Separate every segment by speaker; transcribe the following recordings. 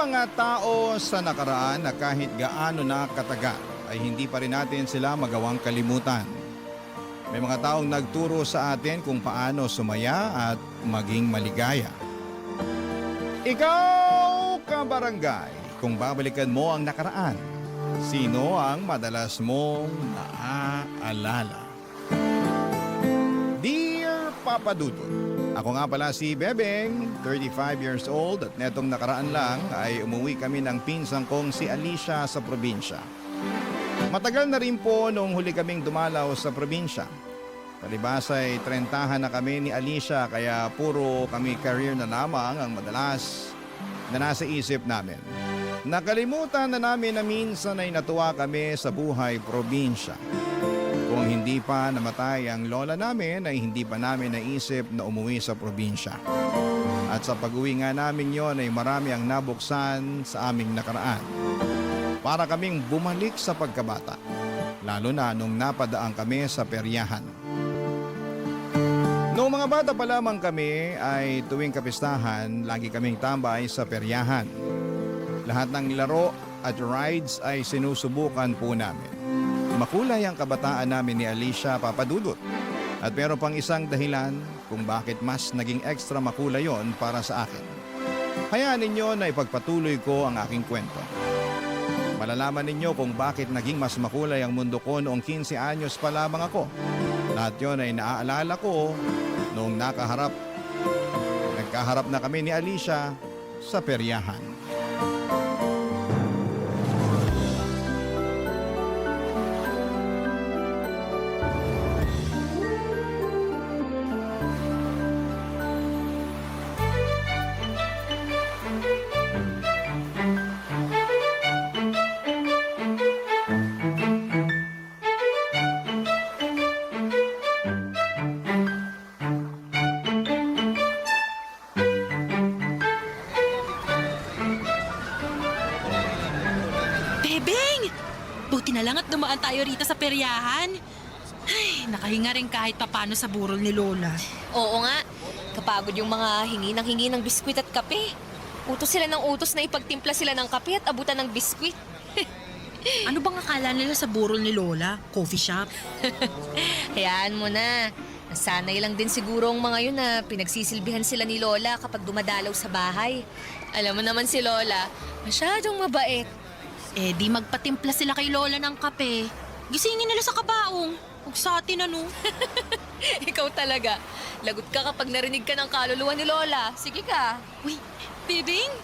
Speaker 1: mga tao sa nakaraan na kahit gaano na katagal ay hindi pa rin natin sila magawang kalimutan. May mga taong nagturo sa atin kung paano sumaya at maging maligaya. Ikaw, kabarangay, kung babalikan mo ang nakaraan, sino ang madalas mong naaalala? Dear Papa Dudut, ako nga pala si Bebeng, 35 years old at netong nakaraan lang ay umuwi kami ng pinsang kong si Alicia sa probinsya. Matagal na rin po nung huli kaming dumalaw sa probinsya. Palibas ay 30 na kami ni Alicia kaya puro kami career na lamang ang madalas na nasa isip namin. Nakalimutan na namin na minsan ay natuwa kami sa buhay probinsya. Kung hindi pa namatay ang lola namin ay hindi pa namin naisip na umuwi sa probinsya. At sa pag-uwi nga namin yon ay marami ang nabuksan sa aming nakaraan. Para kaming bumalik sa pagkabata, lalo na nung napadaan kami sa peryahan. Noong mga bata pa lamang kami ay tuwing kapistahan, lagi kaming tambay sa peryahan. Lahat ng laro at rides ay sinusubukan po namin. Makulay ang kabataan namin ni Alicia, Papa Dudut. At meron pang isang dahilan kung bakit mas naging extra makulay yon para sa akin. Hayaan ninyo na ipagpatuloy ko ang aking kwento. Malalaman ninyo kung bakit naging mas makulay ang mundo ko noong 15 anyos pa lamang ako. Lahat yon ay naaalala ko noong nagkaharap na kami ni Alicia sa peryahan.
Speaker 2: Buti na lang at dumaan tayo rito sa peryahan. Ay, nakahinga rin kahit papano sa burol ni Lola.
Speaker 3: Oo nga. Kapagod yung mga hingi ng biskwit at kape. Utos sila ng utos na ipagtimpla sila ng kape at abutan ng biskwit.
Speaker 2: Ano bang akala nila sa burol ni Lola? Coffee shop?
Speaker 3: Hayaan mo na. Nasanay lang din siguro ang mga yun na pinagsisilbihan sila ni Lola kapag dumadalaw sa bahay. Alam mo naman si Lola, masyadong mabait.
Speaker 2: Eh di magpatimpla sila kay Lola ng kape. Gisingin nila sa kabaong. Huwag sa atin ano.
Speaker 3: Ikaw talaga. Lagot ka kapag narinig ka ng kaluluwa ni Lola. Sige ka.
Speaker 2: Uy, Bebeng!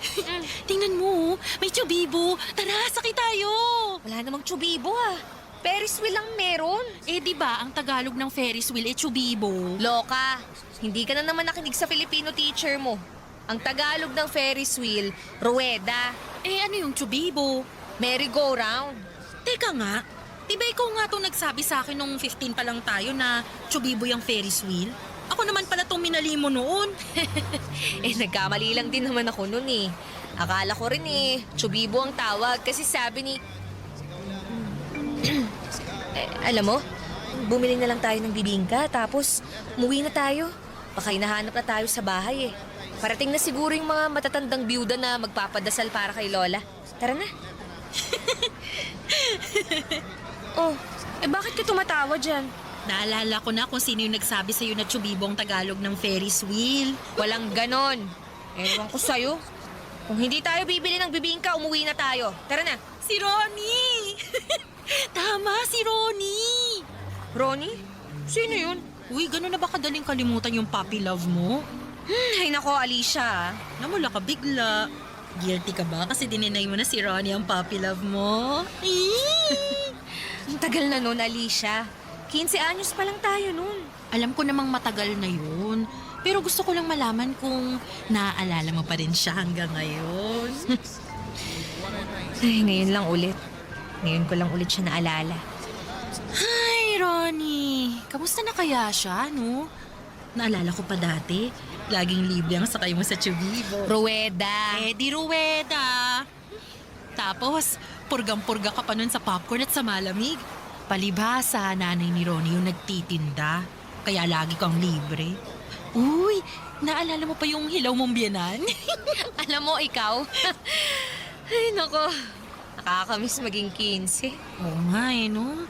Speaker 2: Tingnan mo, may tsubibo. Tara, sakay tayo.
Speaker 3: Wala namang tsubibo ah. Ferris wheel lang meron.
Speaker 2: Eh di ba ang Tagalog ng Ferris wheel tsubibo?
Speaker 3: Loka, hindi ka na naman nakinig sa Filipino teacher mo. Ang Tagalog ng Ferris wheel, rueda.
Speaker 2: Eh ano yung tsubibo?
Speaker 3: Merry-go-round.
Speaker 2: Teka nga, di ba ikaw nga itong nagsabi sa akin nung 15 pa lang tayo na tsubibo yung Ferris wheel? Ako naman pala itong minali mo noon.
Speaker 3: Eh, nagkamali lang din naman ako noon eh. Akala ko rin eh, tsubibo ang tawag kasi sabi ni... alam mo, bumili na lang tayo ng bibingka tapos umuwi na tayo. Baka hinahanap na tayo sa bahay eh. Parating na siguro yung mga matatandang byuda na magpapadasal para kay Lola. Tara na. Oh, eh bakit ka tumatawa dyan?
Speaker 2: Naalala ko na kung sino yung nagsabi sa'yo na tsubibo ang Tagalog ng Ferris wheel.
Speaker 3: Walang ganon. Ewan ko sa'yo. Kung hindi tayo bibili ng bibingka, umuwi na tayo. Tara na.
Speaker 2: Si Ronnie! Tama, si Ronnie!
Speaker 3: Ronnie? Sino yun?
Speaker 2: Uy, gano'n na ba kadaling kalimutan yung puppy love mo?
Speaker 3: Ay nako, Alicia.
Speaker 2: Namula ka bigla. Guilty ka ba kasi dininay mo na si Ronnie ang puppy love mo?
Speaker 3: Ang tagal na nun, Alicia. 15 anyos pa lang tayo nun.
Speaker 2: Alam ko namang matagal na yun. Pero gusto ko lang malaman kung naaalala mo pa rin siya hanggang ngayon.
Speaker 3: Ay, ngayon lang ulit. Ngayon ko lang ulit siya naalala.
Speaker 2: Hi, Ronnie. Kamusta na kaya siya, no? Naalala ko pa dati, laging libre ang sakay mo sa tsubibo.
Speaker 3: Rueda.
Speaker 2: Eh, di ruweda. Tapos, purgang-purga ka pa nun sa popcorn at sa malamig. Palibhasa, nanay ni Ronnie yung nagtitinda. Kaya lagi kang libre. Uy, naalala mo pa yung hilaw mong biyanan?
Speaker 3: Alam mo, ikaw? Ay, nako. Nakakamiss maging 15.
Speaker 2: Oo nga no?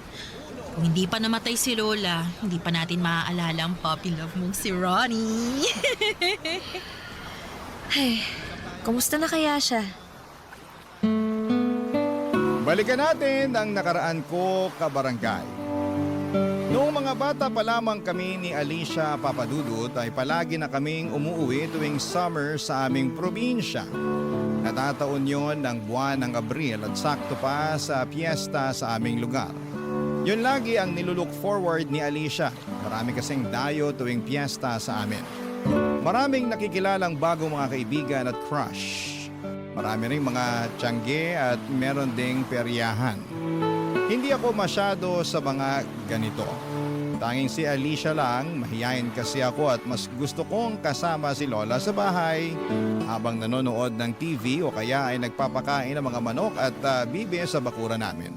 Speaker 2: Kung hindi pa namatay si Lola, hindi pa natin maaalala ang puppy love mong si Ronnie.
Speaker 3: Ay, kumusta na kaya siya?
Speaker 1: Balikan natin ang nakaraan ko kabarangay. Noong mga bata pa lamang kami ni Alicia Papadudut ay palagi na kaming umuwi tuwing summer sa aming probinsya. Natataon yon ng buwan ng Abril at sakto pa sa piyesta sa aming lugar. Yun lagi ang nilulook forward ni Alicia. Marami kasing dayo tuwing piyesta sa amin. Maraming nakikilalang bagong mga kaibigan at crush. Marami ring mga tiyangge at meron ding peryahan. Hindi ako masyado sa mga ganito. Tanging si Alicia lang, mahiyain kasi ako at mas gusto kong kasama si Lola sa bahay habang nanonood ng TV o kaya ay nagpapakain ng mga manok at bibe sa bakuran namin.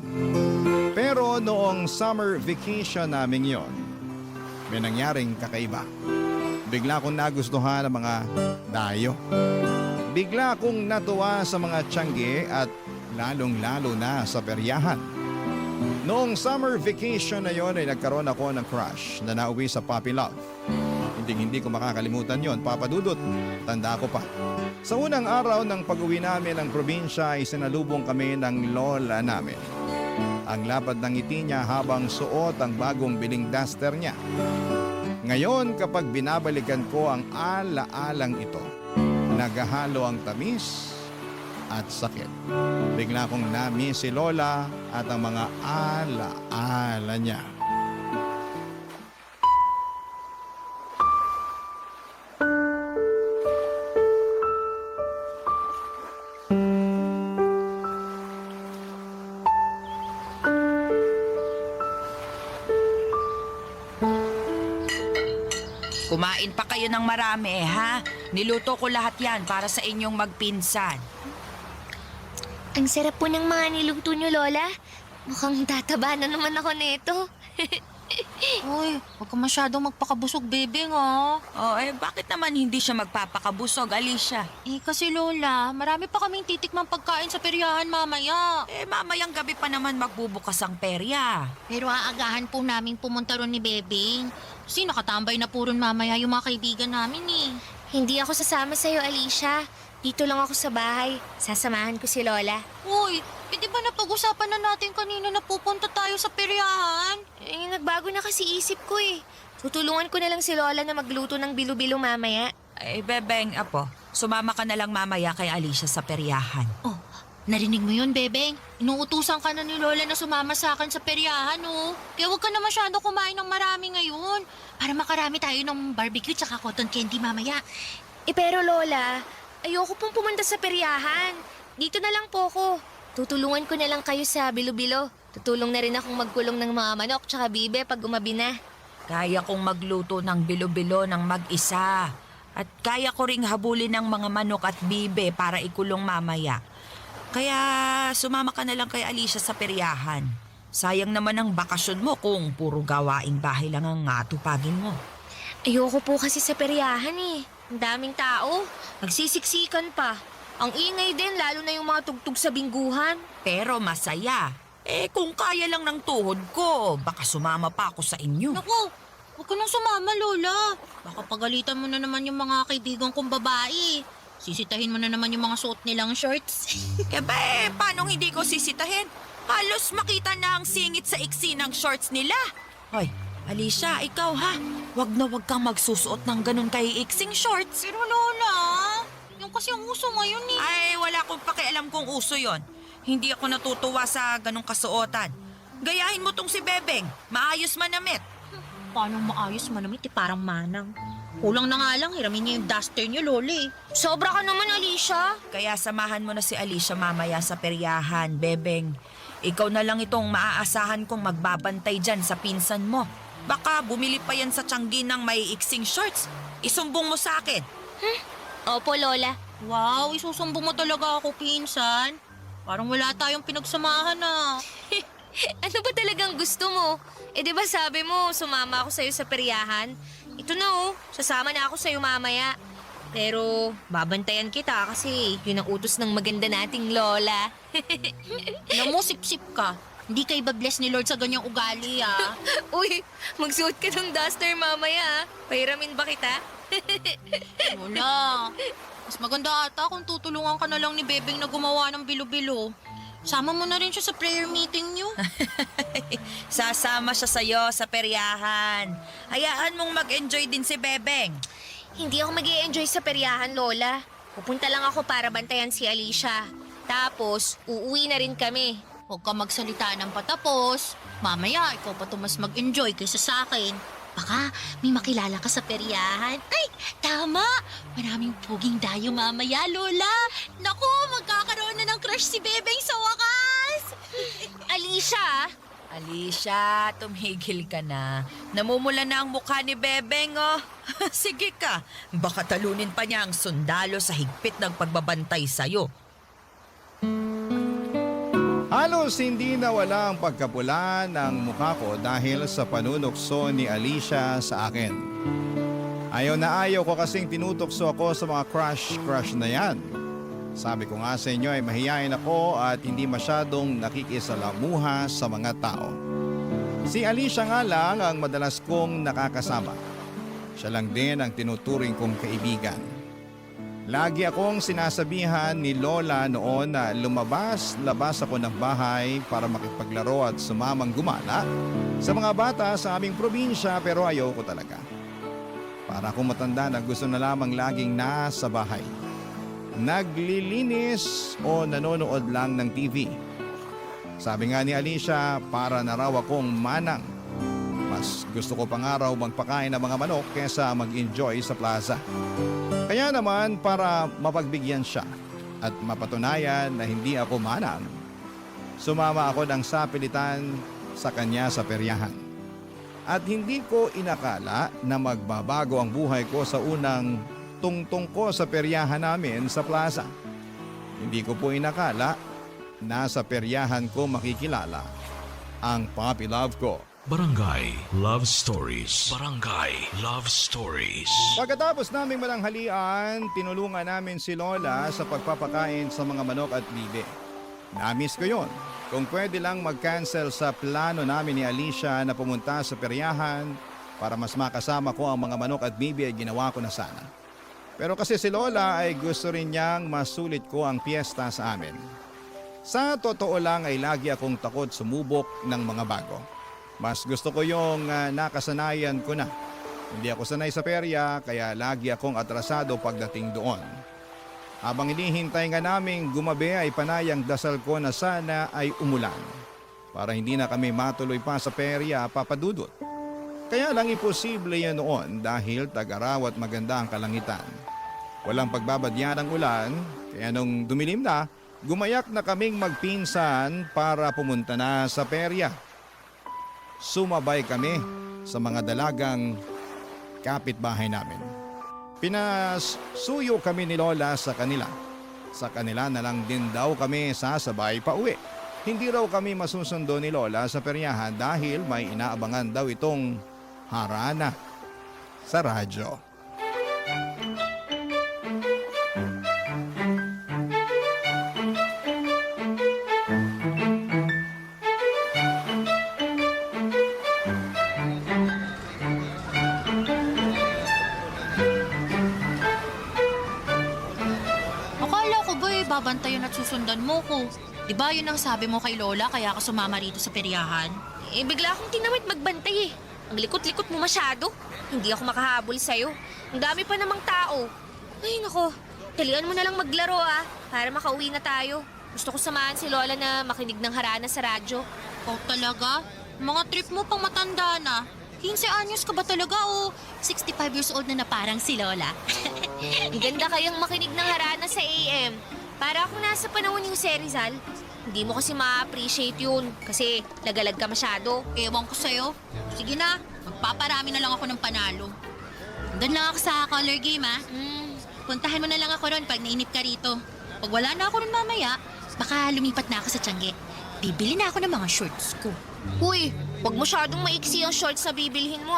Speaker 1: Pero noong summer vacation namin yon, may nangyaring kakaiba. Bigla akong nagustuhan ng mga dayo. Bigla akong natuwa sa mga tiyangge at lalong-lalo na sa peryahan. Noong summer vacation na yon ay nagkaroon ako ng crush na nauwi sa puppy love. Hindi ko makakalimutan yon, Papa Dudut. Tanda ko pa. Sa unang araw ng pag-uwi namin ng probinsya ay sinalubong kami ng lola namin. Ang lapad ng ngiti niya habang suot ang bagong biling duster niya. Ngayon kapag binabalikan ko ang ala-alang ito, nagahalo ang tamis at sakit. Bigla kong na-miss si Lola at ang mga ala-ala niya.
Speaker 4: Kumain pa kayo ng marami, ha? Niluto ko lahat yan para sa inyong magpinsan.
Speaker 5: Ang sarap po ng mga niluto niyo, Lola. Mukhang tataba na naman ako nito.
Speaker 2: Uy, huwag ka masyadong magpakabusog, bebe nga.
Speaker 4: Oh, bakit naman hindi siya magpapakabusog, Alicia?
Speaker 2: Kasi Lola, marami pa kaming titikmang pagkain sa peryahan mamaya.
Speaker 4: Mamayang gabi pa naman magbubukas ang perya.
Speaker 2: Pero aagahan po namin pumunta ron ni Bebing. Kasi nakatambay na po ron mamaya yung mga kaibigan namin eh.
Speaker 5: Hindi ako sasama sa'yo, Alicia. Dito lang ako sa bahay. Sasamahan ko si Lola.
Speaker 2: Uy, di ba napag-usapan na natin kanina na pupunta tayo sa peryahan?
Speaker 5: Nagbago na kasi isip ko eh. Tutulungan ko na lang si Lola na magluto ng bilo-bilo mamaya.
Speaker 4: Bebeng, apo, sumama ka na lang mamaya kay Alicia sa peryahan.
Speaker 2: Oh, narinig mo yun, Bebeng? Inuutusan ka na ni Lola na sumama sa akin sa peryahan, oh. Kaya huwag ka na masyado kumain ng marami ngayon. Para makarami tayo ng barbecue tsaka cotton candy mamaya.
Speaker 5: Pero Lola, ayoko pong pumunta sa peryahan. Dito na lang po ako. Tutulungan ko na lang kayo sa bilo-bilo. Tutulong na rin akong magkulong ng mga manok tsaka bibe pag umabi na.
Speaker 4: Kaya kong magluto ng bilo-bilo ng mag-isa. At kaya ko ring habulin ng mga manok at bibe para ikulong mamaya. Kaya sumama ka na lang kay Alicia sa peryahan. Sayang naman ang bakasyon mo kung puro gawaing bahay lang ang atupagin mo.
Speaker 5: Ayoko po kasi sa peryahan eh. Ang daming tao. Nagsisiksikan pa. Ang ingay din, lalo na yung mga tugtog sa bingguhan.
Speaker 4: Pero masaya. Kung kaya lang ng tuhod ko, baka sumama pa ako sa inyo.
Speaker 2: Naku, huwag ka nang sumama, Lola. Baka pagalitan mo na naman yung mga kaibigan kong babae. Sisitahin mo na naman yung mga suot nilang shorts.
Speaker 4: Paano hindi ko sisitahin? Halos makita na ang singit sa iksi ng shorts nila. Hoy, Alicia, ikaw ha? Wag na wag kang magsusuot ng ganun kay iksing shorts.
Speaker 2: Pero Lola, yung kasi ang uso ngayon eh.
Speaker 4: Ay, wala akong pakialam kung uso yon. Hindi ako natutuwa sa ganung kasuotan. Gayahin mo tong si Bebeng. Maayos manamit.
Speaker 2: Paano maayos manamit parang manang. Kulang na nga lang, hiramin niya yung duster niyo, Loli.
Speaker 5: Sobra ka naman, Alicia.
Speaker 4: Kaya samahan mo na si Alicia mamaya sa peryahan, Bebeng. Ikaw na lang itong maaasahan kong magbabantay dyan sa pinsan mo. Baka bumili pa yan sa tiyanggi ng may iksing shorts. Isumbong mo sa akin.
Speaker 5: Opo, Lola.
Speaker 2: Wow, isusumbong mo talaga ako, pinsan. Parang wala tayong pinagsamahan na.
Speaker 5: Ano ba talagang gusto mo? Di ba sabi mo, sumama ako sa'yo sa peryahan?
Speaker 3: Ito na oh, sasama na ako sa'yo mamaya. Pero babantayan kita kasi yun ang utos ng maganda nating lola.
Speaker 2: Alam mo, sip-sip ka. Hindi ka iba-bless ni Lord sa ganyang ugali, ah.
Speaker 3: Uy, magsuot ka ng duster mamaya. Pahiramin ba kita?
Speaker 2: Wala. Mas maganda ata kung tutulungan ka na lang ni Bebeng na gumawa ng bilo-bilo. Sama mo na rin siya sa prayer meeting niyo.
Speaker 4: Sasama siya sa'yo sa peryahan. Hayaan mong mag-enjoy din si Bebeng.
Speaker 5: Hindi ako mag-i-enjoy sa peryahan, Lola. Pupunta lang ako para bantayan si Alicia. Tapos, uuwi na rin kami.
Speaker 2: Huwag ka magsalita ng patapos. Mamaya, ikaw pa to mas mag-enjoy kaysa sa akin. Baka may makilala ka sa peryahan. Ay, tama! Maraming puging dayo mamaya, Lola. Naku, magkakaroon na ng crush si Bebeng sa wakas!
Speaker 5: Alicia!
Speaker 4: Alicia, tumigil ka na. Namumula na ang mukha ni Bebeng, oh. Sige ka, baka talunin pa niya ang sundalo sa higpit ng pagbabantay sa'yo.
Speaker 1: Halos hindi nawala ang pagkapula ng mukha ko dahil sa panunukso ni Alicia sa akin. Ayaw na ayaw ko kasing tinutokso ako sa mga crush na yan. Sabi ko nga sa inyo ay mahihain ako at hindi masyadong nakikisalamuha sa mga tao. Si Alicia nga lang ang madalas kong nakakasama. Siya lang din ang tinuturing kong kaibigan. Lagi akong sinasabihan ni Lola noon na lumabas-labas ako ng bahay para makipaglaro at sumamang gumala sa mga bata sa aming probinsya pero ayaw ko talaga. Para akong matanda na gusto na lamang laging nasa bahay. Naglilinis o nanonood lang ng TV. Sabi nga ni Alicia, para na raw akong manang. Mas gusto ko pang araw magpakain ng mga manok kesa mag-enjoy sa plaza. Kaya naman para mapagbigyan siya at mapatunayan na hindi ako manang, sumama ako ng sapilitan sa kanya sa peryahan. At hindi ko inakala na magbabago ang buhay ko sa unang tungtong ko sa peryahan namin sa plaza. Hindi ko po inakala na sa peryahan ko makikilala ang puppy love ko.
Speaker 6: Barangay Love Stories. Barangay Love Stories.
Speaker 1: Pagkatapos naming malanghalian, tinulungan namin si Lola sa pagpapakain sa mga manok at bibe. Namiss ko yon. Kung pwede lang mag-cancel sa plano namin ni Alicia na pumunta sa peryahan para mas makasama ko ang mga manok at bibe ay ginawa ko na sana. Pero kasi si Lola ay gusto rin niyang masulit ko ang piyesta sa amin. Sa totoo lang ay lagi akong takot sumubok ng mga bago. Mas gusto ko yung nakasanayan ko na. Hindi ako sanay sa perya kaya lagi akong atrasado pagdating doon. Habang hinihintay nga naming gumabi ay panayang dasal ko na sana ay umulan. Para hindi na kami matuloy pa sa perya, papadudot. Kaya lang imposible yan noon dahil tag-araw at maganda ang kalangitan. Walang pagbabadya ng ulan kaya nung dumilim na, gumayak na kaming magpinsan para pumunta na sa perya. Sumabay kami sa mga dalagang kapitbahay namin. Pinasuyo kami ni Lola sa kanila. Sa kanila na lang din daw kami sasabay pa uwi. Hindi raw kami masusundo ni Lola sa peryahan dahil may inaabangan daw itong harana sa radyo.
Speaker 2: Babantayan at susundan mo ko. Di ba yun ang sabi mo kay Lola kaya ka sumama rito sa peryahan?
Speaker 5: Eh, bigla akong tinamit magbantay eh. Ang likot-likot mo masyado. Hindi ako makahabol sa'yo. Ang dami pa namang tao. Ay, nako. Talian mo na lang maglaro para makauwi na tayo. Gusto ko samahan si Lola na makinig ng harana sa radyo.
Speaker 2: Ikaw talaga? Mga trip mo pang matanda na. 15 anyos ka ba talaga o 65 years old na parang si Lola?
Speaker 5: Ang ganda kayang makinig ng harana sa AM. Para ako nasa panahon ni Jose Rizal. Hindi mo kasi ma-appreciate yun kasi lagalag ka masyado.
Speaker 2: Ewan ko sa'yo. Sige na, magpaparami na lang ako ng panalo. Doon lang ako sa color game Puntahan mo na lang ako ron pag nainip ka rito. Pag wala na ako ron mamaya, baka lumipat na ako sa Tiangge. Bibili na ako ng mga shorts ko.
Speaker 5: Uy, huwag masyadong maiksi ang shorts na bibilhin mo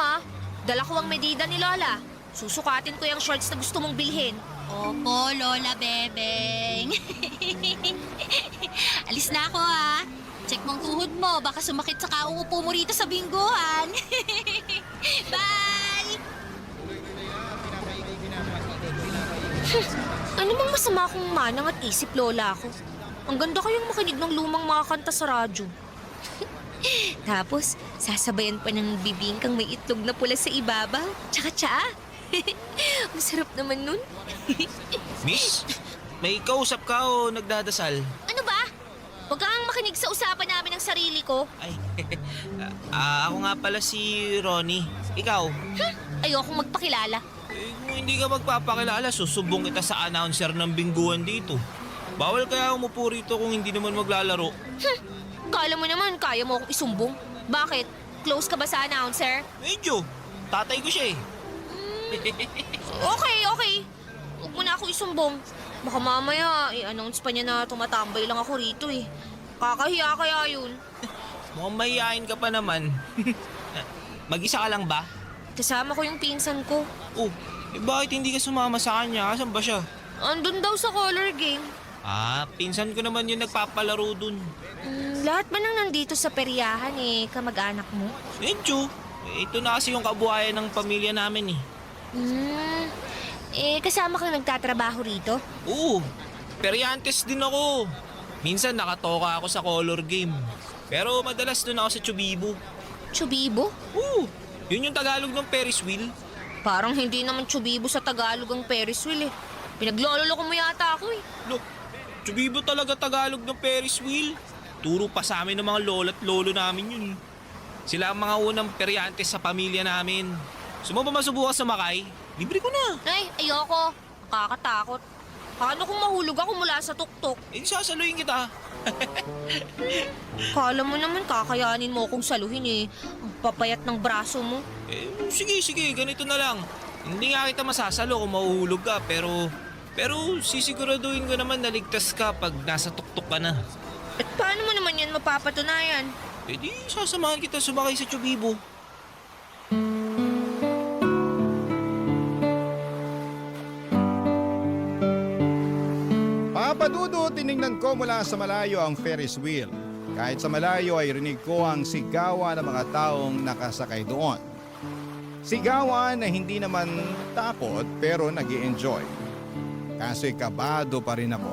Speaker 5: Dala ko ang medida ni Lola. Susukatin ko yung shorts na gusto mong bilhin.
Speaker 2: Opo, Lola Bebeng. Alis na ako ha. Check mong tuhod mo, baka sumakit sa kauupo mo rito sa bingguhan. Bye!
Speaker 5: Ano mang masama kung manang at isip, Lola ko? Ang ganda kayong makinig ng lumang mga kanta sa radyo.
Speaker 3: Tapos, sasabayan pa ng bibingkang may itlog na pula sa ibabaw. Tsaka tsaa. Masarap naman nun.
Speaker 7: Miss, may kausap ka o nagdadasal?
Speaker 5: Ano ba? Huwag kang makinig sa usapan namin ng sarili ko.
Speaker 7: Ay, ako nga pala si Ronnie. Ikaw?
Speaker 5: Ayokong magpakilala.
Speaker 7: Kung hindi ka magpapakilala, susubong kita sa announcer ng bingguan dito. Bawal kaya umupo rito kung hindi naman maglalaro.
Speaker 5: Kala mo naman, kaya mo akong isumbong. Bakit? Close ka ba sa announcer?
Speaker 7: Medyo. Tatay ko siya eh.
Speaker 5: Okay. Huwag mo na ako isumbong. Baka mamaya, i-announce pa niya na tumatambay lang ako rito eh. Kakahiya kaya yun.
Speaker 7: Mukhang mahihain ka pa naman. Mag-isa ka lang ba?
Speaker 5: Kasama ko yung pinsan ko.
Speaker 7: Oh, bakit hindi ka sumama sa kanya? Asan ba siya?
Speaker 5: Andun daw sa color game.
Speaker 7: Pinsan ko naman yung nagpapalaro dun.
Speaker 5: Lahat ba nang nandito sa peryahan kamag-anak mo?
Speaker 7: Medyo. Ito na kasi yung kabuhayan ng pamilya namin eh.
Speaker 5: Kasama kang nagtatrabaho rito?
Speaker 7: Oo, peryantes din ako. Minsan nakatoka ako sa color game. Pero madalas doon ako sa Chubibo.
Speaker 5: Chubibo?
Speaker 7: Oo, yun yung Tagalog ng Ferris wheel.
Speaker 5: Parang hindi naman Chubibo sa Tagalog ang Ferris wheel eh. Pinagloloko mo yata ako eh.
Speaker 7: Look, Chubibo talaga Tagalog ng Ferris wheel. Turo pa sa amin ng mga lolo't lolo namin yun. Sila ang mga unang peryantes sa pamilya namin. Gusto mo ba masubukan sumakay? Libre ko na.
Speaker 5: Ay, ayoko. Nakakatakot. Paano kung mahulog ako mula sa tuktok?
Speaker 7: Sasaluhin kita.
Speaker 5: Kala mo naman kakayanin mo akong saluhin eh. Ang papayat ng braso mo.
Speaker 7: Sige, ganito na lang. Hindi nga kita masasalo kung mahuhulog ka, pero sisiguraduhin ko naman na ligtas ka pag nasa tuktok ka na.
Speaker 5: At paano mo naman yan mapapatunayan?
Speaker 7: Di sasamahan kita sumakay sa Chubibo.
Speaker 1: Papadudo, tiningnan ko mula sa malayo ang Ferris wheel. Kahit sa malayo ay rinig ko ang sigawan ng mga taong nakasakay doon. Sigawan na hindi naman takot pero nag-i-enjoy. Kaso'y kabado pa rin ako.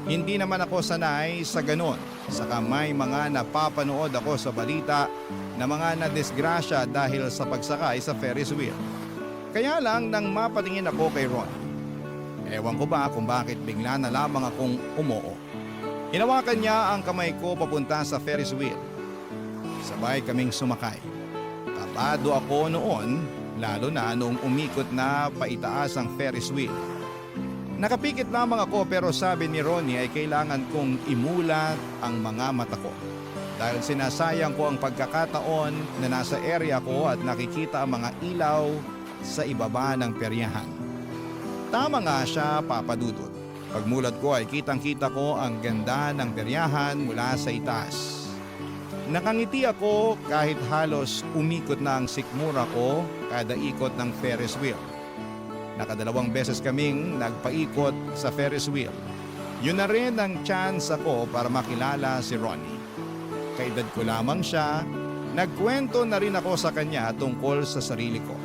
Speaker 1: Hindi naman ako sanay sa ganon. Saka may mga napapanood ako sa balita na mga nadisgrasya dahil sa pagsakay sa Ferris wheel. Kaya lang nang mapatingin ako kay Ron, ewan ko ba kung bakit bigla na lamang akong umoo. Hinawakan niya ang kamay ko papunta sa Ferris wheel. Sabay kaming sumakay. Kabado ako noon, lalo na noong umikot na paitaas ang Ferris wheel. Nakapikit lamang ako pero sabi ni Ronnie ay kailangan kong imulat ang mga mata ko. Dahil sinasayang ko ang pagkakataon na nasa area ko at nakikita ang mga ilaw sa ibaba ng peryahan. Tama nga siya, Papa Dudut. Pagmulat ko ay kitang-kita ko ang ganda ng peryahan mula sa itaas. Nakangiti ako kahit halos umikot na ang sikmura ko kada ikot ng Ferris wheel. Nakadalawang beses kaming nagpaikot sa Ferris wheel. Yun na rin ang chance ako para makilala si Ronnie. Kaedad ko lamang siya, nagkwento na rin ako sa kanya tungkol sa sarili ko.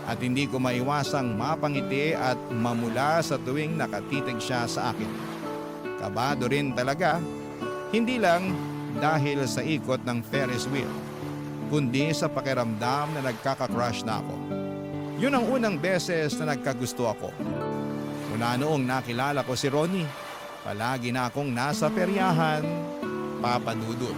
Speaker 1: At hindi ko maiwasang mapangiti at mamula sa tuwing nakatitig siya sa akin. Kabado rin talaga, hindi lang dahil sa ikot ng Ferris wheel, kundi sa pakiramdam na nagkaka-crush na ako. Yun ang unang beses na nagkagusto ako. Mula noong nakilala ko si Ronnie, palagi na akong nasa peryahan, Papa Dudut.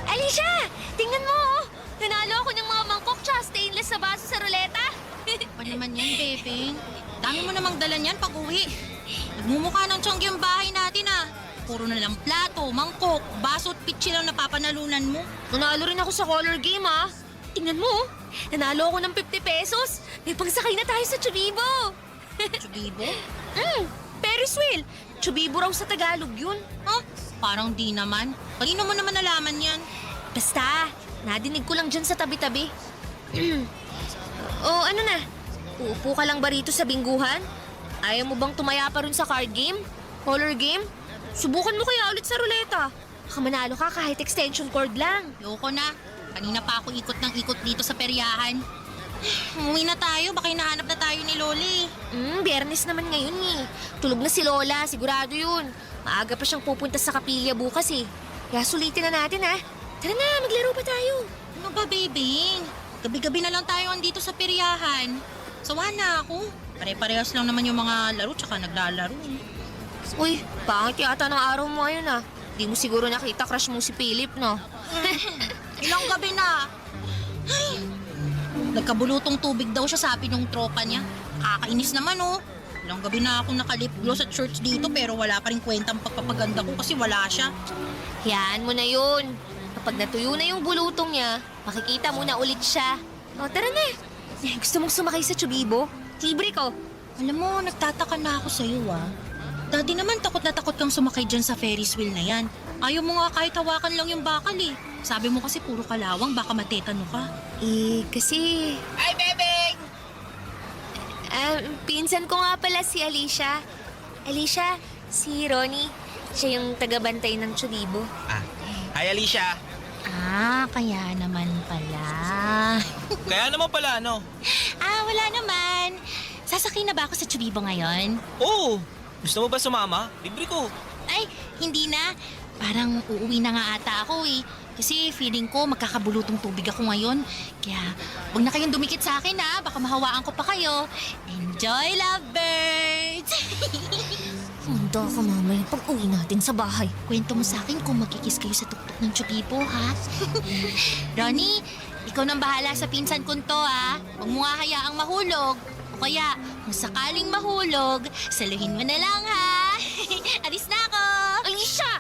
Speaker 5: Alicia! Tingnan mo oh! Nanalo ako ng mga mangkok tsaka stainless na baso sa ruleta.
Speaker 2: Pa naman yan, Bebeng. Dami mo namang dala niyan pag uwi. Nagmumukha ng tiyanggi ang bahay natin ah. puro na lang plato, mangkok, baso at pitsi lang napapanalunan mo.
Speaker 5: Nanalo rin ako sa color game, ah. Tingnan mo, oh. Nanalo ako ng 50 pesos. May pangsakay na tayo sa Chubibo.
Speaker 2: Chubibo?
Speaker 5: Ferris wheel. Chubibo raw sa Tagalog yun.
Speaker 2: Huh? Parang di naman. Kanino mo naman nalaman yan?
Speaker 5: Basta, nadinig ko lang dyan sa tabi-tabi. O ano na, uupo ka lang ba rito sa bingguhan? Ayaw mo bang tumaya pa rin sa card game? Color game? Subukan mo kaya ulit sa ruleta. Baka manalo ka kahit extension cord lang.
Speaker 2: Yoko na. Kanina pa ako ikot ng ikot dito sa peryahan. Umuwi na tayo, baka hinahanap na tayo ni Loli.
Speaker 5: Biyernes naman ngayon eh. Tulog na si Lola, sigurado yun. Maaga pa siyang pupunta sa kapilya bukas eh. Kaya sulitin na natin ha. Tara na, maglaro pa tayo.
Speaker 2: Ano ba, baby? Gabi-gabi na lang tayo andito sa peryahan. Sawa na ako. Pare-parehas lang naman yung mga laro tsaka naglalaro.
Speaker 5: Uy, pangit yata ng araw mo ngayon ah. Di mo siguro nakita crush mo si Philip, no?
Speaker 2: Ilang gabi na. Ay, nagkabulutong tubig daw siya sabi nung tropa niya. Kakainis naman oh. Ilang gabi na ako nakalip gloss at shorts dito pero wala pa rin kwentang pagpapaganda ko kasi wala siya.
Speaker 5: Hayaan mo na yun. Kapag natuyo na yung bulutong niya, makikita mo na ulit siya. O, tara na. Gusto mong sumakay sa Chubibo? Libre ko.
Speaker 2: Alam mo, nagtataka na ako sa'yo ah. Daddy naman takot na takot kang sumakay dyan sa Ferris wheel na yan. Ayaw mo nga kahit hawakan lang yung bakal eh. Sabi mo kasi puro kalawang, baka matetano ka.
Speaker 5: Kasi...
Speaker 2: Ay, bebeng!
Speaker 5: Pinsan ko nga pala si Alicia. Alicia, si Ronnie. Siya yung tagabantay ng Chubibo.
Speaker 7: Hi Alicia!
Speaker 2: Kaya naman pala.
Speaker 7: Kaya naman pala ano?
Speaker 2: Wala naman. Sasakay na ba ako sa Chubibo ngayon?
Speaker 7: Oo! Gusto mo ba sumama? Libre ko.
Speaker 2: Ay, hindi na. Parang uuwi na nga ata ako eh. Kasi feeling ko magkakabulutong tubig ako ngayon. Kaya huwag na kayong dumikit sa akin ha. Baka mahawaan ko pa kayo. Enjoy, lovebirds!
Speaker 5: Handa ka mamaya pag uwi natin sa bahay.
Speaker 2: Kwento mo sa akin kung magkikis kayo sa tuktok ng Chubibo ha. Ronnie, ikaw nang bahala sa pinsan ko to ha. Huwag mo nga hayaang mahulog. O kaya, kung sakaling mahulog, saluhin mo na lang ha. Alis na ako!
Speaker 5: Alicia!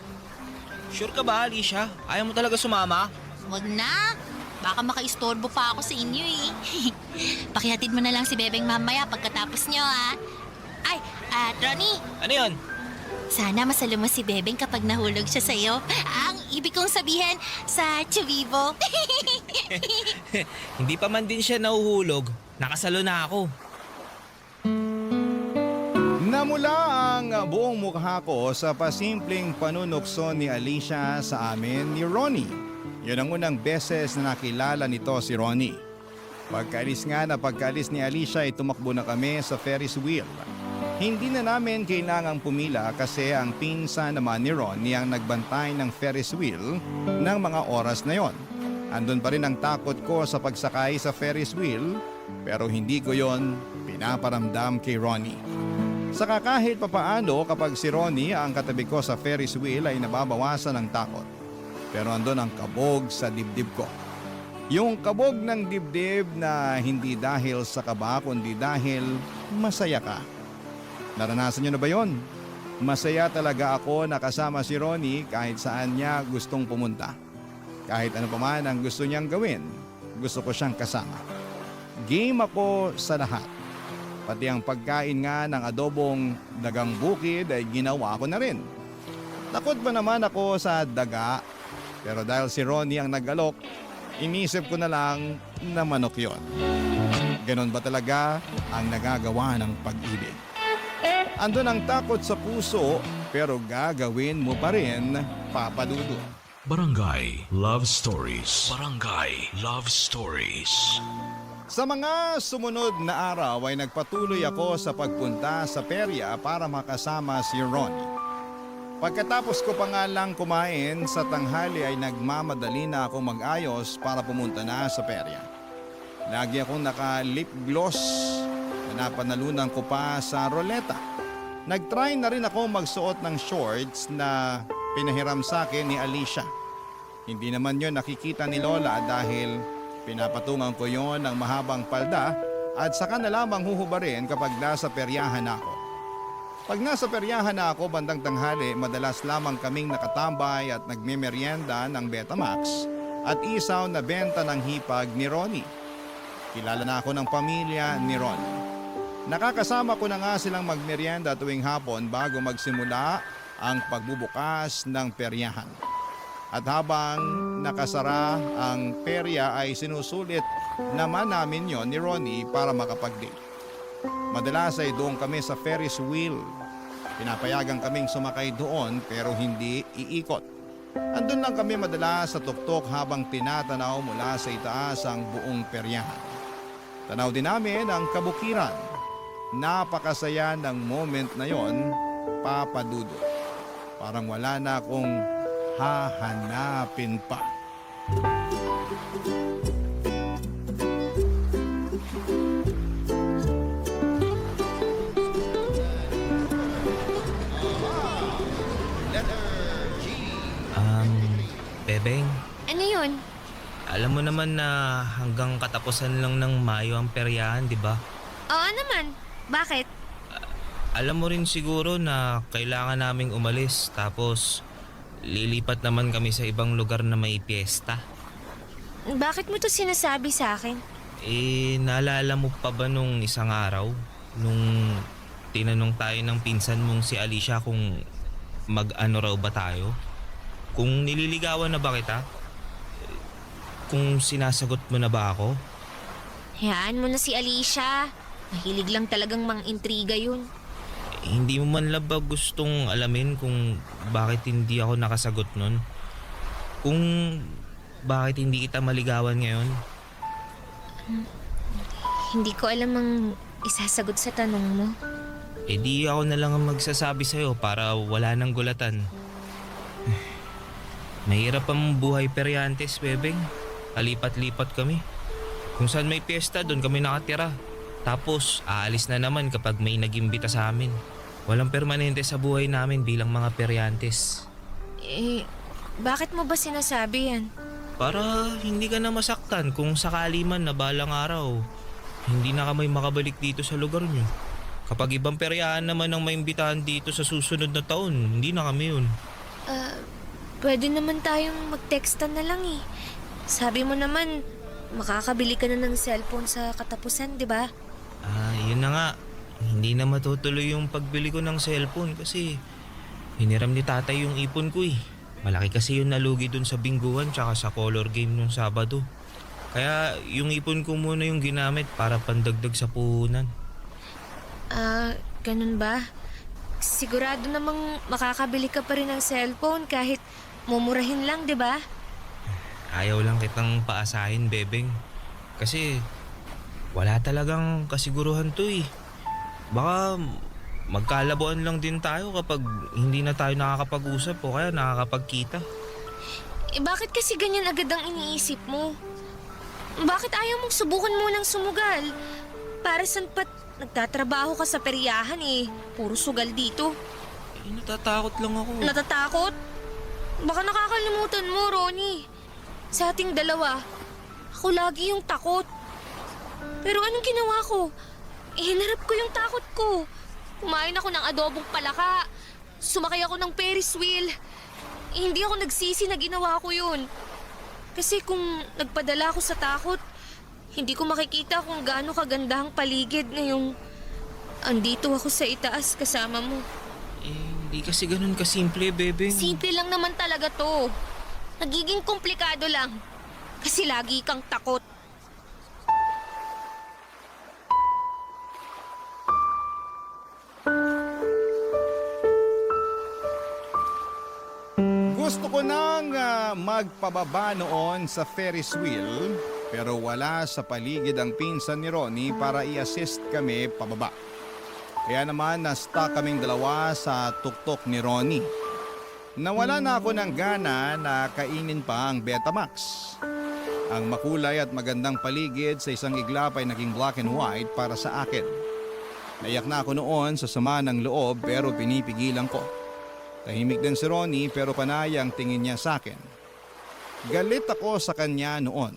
Speaker 7: Sure ka ba Alicia? Ayaw mo talaga sumama?
Speaker 2: Wag na. Baka makaistorbo pa ako sa inyo eh. Pakihatid mo na lang si Bebeng mamaya pagkatapos nyo ah. Ay, Ronnie,
Speaker 7: Ano yon?
Speaker 2: sana masalo mo si Bebeng kapag nahulog siya sa'yo. Ang ibig kong sabihin sa Chubibo.
Speaker 7: Hindi pa man din siya nahuhulog. Nakasalo na ako.
Speaker 1: Namula ang buong mukha ko sa pasimpleng panunukso ni Alicia sa amin ni Ronnie. Yun ang unang beses na nakilala nito si Ronnie. Pagkaalis ni Alicia ay tumakbo na kami sa Ferris wheel. Hindi na namin kailangang pumila kasi ang pinsan naman ni Ronnie ang nagbantay ng Ferris wheel ng mga oras na yon. Andun pa rin ang takot ko sa pagsakay sa Ferris wheel pero hindi ko yon pinaparamdam kay Ronnie. Saka kahit papaano kapag si Ronnie ang katabi ko sa Ferris wheel ay nababawasan ng takot. Pero andun ang kabog sa dibdib ko. Yung kabog ng dibdib na hindi dahil sa kaba kundi dahil masaya ka. Naranasan niyo na ba yon? Masaya talaga ako na kasama si Ronnie kahit saan niya gustong pumunta. Kahit ano pa man ang gusto niyang gawin, gusto ko siyang kasama. Game ako sa lahat. Pati ang pagkain nga ng adobong dagang bukid ay ginawa ko na rin. Takot pa naman ako sa daga, pero dahil si Ronnie ang nag-alok, inisip ko na lang na manok yon. Ganon ba talaga ang nagagawa ng pag-ibig? Andun ang takot sa puso, pero gagawin mo pa rin, Papa Dudu.
Speaker 6: Barangay Love Stories. Barangay Love Stories.
Speaker 1: Sa mga sumunod na araw ay nagpatuloy ako sa pagpunta sa perya para makasama si Ronnie. Pagkatapos ko pa nga lang kumain sa tanghali ay nagmamadali na ako mag-ayos para pumunta na sa perya. Lagi akong naka-lip gloss na napanalunan ko pa sa roleta. Nag-try na rin ako magsuot ng shorts na pinahiram sa akin ni Alicia. Hindi naman yun nakikita ni Lola dahil pinapatungan ko yon ng mahabang palda at saka na lamang huhubarin kapag nasa peryahan ako. Pag nasa peryahan na ako bandang tanghali, madalas lamang kaming nakatambay at nagmemeryenda ng Betamax at isaw na benta ng hipag ni Ronnie. Kilala na ako ng pamilya ni Ronnie. Nakakasama ko na nga silang magmeryenda tuwing hapon bago magsimula ang pagbubukas ng peryahan. At habang nakasara ang perya ay sinusulit naman namin yon ni Ronnie para makapag-date. Madalas ay doon kami sa Ferris wheel. Pinapayagan kaming sumakay doon pero hindi iikot. Andun lang kami madalas sa tuktok habang tinatanaw mula sa itaas ang buong peryahan. Tanaw din namin ang kabukiran. Napakasaya ng moment na yon, Papa Dudut. Parang wala na akong hahanapin pa.
Speaker 7: Bebeng,
Speaker 5: Ano yun?
Speaker 7: alam mo naman na hanggang katapusan lang ng Mayo ang peryahan, di ba?
Speaker 5: Oo naman. Bakit?
Speaker 7: Alam mo rin siguro na kailangan naming umalis tapos lilipat naman kami sa ibang lugar na may piyesta.
Speaker 5: Bakit mo to sinasabi sa akin?
Speaker 7: Naalala mo pa ba nung isang araw? Nung tinanong tayo ng pinsan mong si Alicia kung mag-ano raw ba tayo? Kung nililigawan na ba kita? Kung sinasagot mo na ba ako?
Speaker 5: Hayaan mo na si Alicia. Mahilig lang talagang mang-intriga yun.
Speaker 7: Hindi mo man lang ba gustong alamin kung bakit hindi ako nakasagot nun? Kung bakit hindi kita maligawan ngayon?
Speaker 5: Hindi ko alam ang isasagot sa tanong mo.
Speaker 7: Di ako na lang ang magsasabi sa'yo para wala nang gulatan. Mahirap ang buhay peryantes, Bebeng. Alipat-lipat kami. Kung saan may piyesta, doon kami nakatira. Tapos, aalis na naman kapag may nagimbita sa amin. Walang permanente sa buhay namin bilang mga peryantes.
Speaker 5: Bakit mo ba sinasabi yan?
Speaker 7: Para hindi ka na masaktan kung sakali man na balang araw. Hindi na kami makabalik dito sa lugar nyo. Kapag ibang peryahan naman ang maimbitahan dito sa susunod na taon, hindi na kami yun.
Speaker 5: Pwede naman tayong mag-textan na lang eh. Sabi mo naman, makakabili ka na ng cellphone sa katapusan, di ba?
Speaker 7: Yun na nga. Hindi na matutuloy yung pagbili ko ng cellphone kasi hiniram ni tatay yung ipon ko eh. Malaki kasi yung nalugi dun sa bingguhan tsaka sa color game nung Sabado. Kaya yung ipon ko muna yung ginamit para pandagdag sa puhunan.
Speaker 5: Ganun ba? Sigurado namang makakabili ka pa rin ng cellphone kahit mumurahin lang, di ba?
Speaker 7: Ayaw lang kitang paasahin, Bebeng. Kasi wala talagang kasiguruhan to eh. Baka magkalabuan lang din tayo kapag hindi na tayo nakakapag-usap o kaya nakakapagkita.
Speaker 5: Bakit kasi ganyan agad ang iniisip mo? Bakit ayaw mong subukan munang sumugal? Para saan pat nagtatrabaho ka sa peryahan eh. Puro sugal dito.
Speaker 7: Natatakot lang ako.
Speaker 5: Natatakot? Baka nakakalimutan mo, Ronnie. Sa ating dalawa, ako lagi yung takot. Pero anong ginawa ko? Hinarap ko yung takot ko. Kumain ako ng adobong palaka. Sumakay ako ng Ferris wheel. Hindi ako nagsisi na ginawa ko yun. Kasi kung nagpadala ako sa takot, hindi ko makikita kung gaano kaganda ang paligid ngayong andito ako sa itaas kasama mo.
Speaker 7: Hindi kasi ganun kasimple, Bebeng.
Speaker 5: Simple lang naman talaga to. Nagiging komplikado lang. Kasi lagi kang takot.
Speaker 1: Gusto ko nang magpababa noon sa Ferris wheel pero wala sa paligid ang pinsan ni Ronnie para i-assist kami pababa. Kaya naman na-stuck kaming dalawa sa tuktok ni Ronnie. Nawala na ako ng gana na kainin pa ang Betamax. Ang makulay at magandang paligid sa isang iglap ay naging black and white para sa akin. Naiyak na ako noon sa sama ng loob pero pinipigilan ko. Tahimik din si Ronnie pero panay ang tingin niya sa akin. Galit ako sa kanya noon.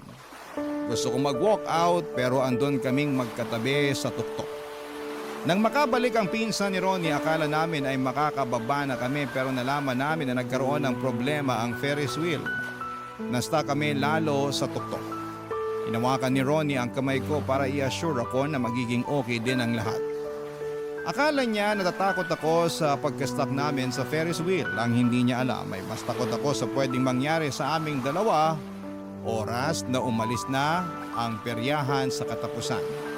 Speaker 1: Gusto kong mag-walk out pero andon kaming magkatabi sa tuktok. Nang makabalik ang pinsan ni Ronnie, akala namin ay makakababa na kami pero nalaman namin na nagkaroon ng problema ang Ferris wheel. Nasta kami lalo sa tuktok. Hinawakan ni Ronnie ang kamay ko para i-assure ako na magiging okay din ang lahat. Akala niya natatakot ako sa pagka-stuck namin sa Ferris wheel. Ang hindi niya alam ay mas takot ako sa pwedeng mangyari sa aming dalawa oras na umalis na ang peryahan sa katapusan.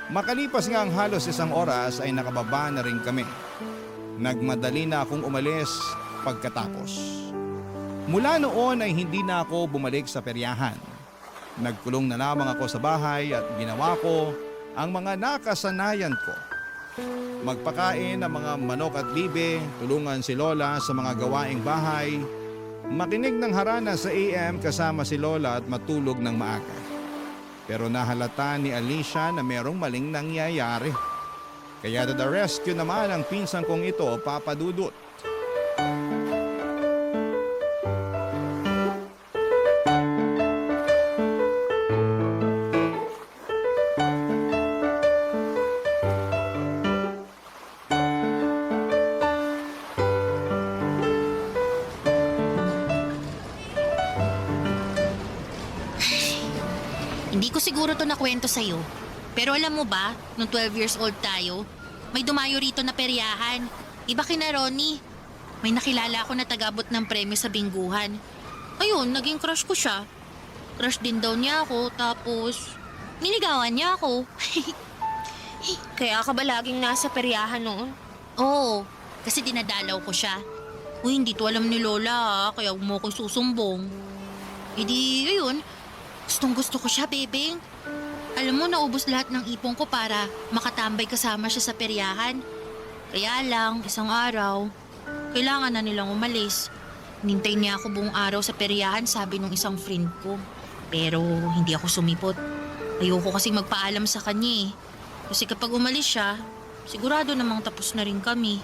Speaker 1: Makalipas nga ang halos 1 oras ay nakababa na rin kami. Nagmadali na akong umalis pagkatapos. Mula noon ay hindi na ako bumalik sa peryahan. Nagkulong na lamang ako sa bahay at ginawa ko ang mga nakasanayan ko. Magpakain ng mga manok at bibe, tulungan si Lola sa mga gawaing bahay, makinig ng harana sa AM kasama si Lola at matulog ng maaga. Pero nahalata ni Alicia na merong maling nangyayari. Kaya to the rescue naman ang pinsan kong ito, Papa Dudut.
Speaker 2: Hindi ko siguro to nakwento sa'yo. Pero alam mo ba, nung 12 years old tayo, may dumayo rito na peryahan. Iba kina Ronnie. May nakilala ako na tagabot ng premyo sa bingguhan. Ayun, naging crush ko siya. Crush din daw niya ako, tapos niligawan niya ako.
Speaker 5: Kaya ka ba laging nasa peryahan noon?
Speaker 2: Oo, kasi dinadalaw ko siya. Uy, hindi to alam ni Lola kaya huwag mo akong susumbong. E di, ayun, gustong gusto ko siya, bebeng. Alam mo, naubos lahat ng ipon ko para makatambay kasama siya sa peryahan. Kaya lang, isang araw, kailangan na nilang umalis. Nintay niya ako buong araw sa peryahan, sabi nung isang friend ko. Pero hindi ako sumipot. Ayoko kasing magpaalam sa kanya eh. Kasi kapag umalis siya, sigurado namang tapos na rin kami.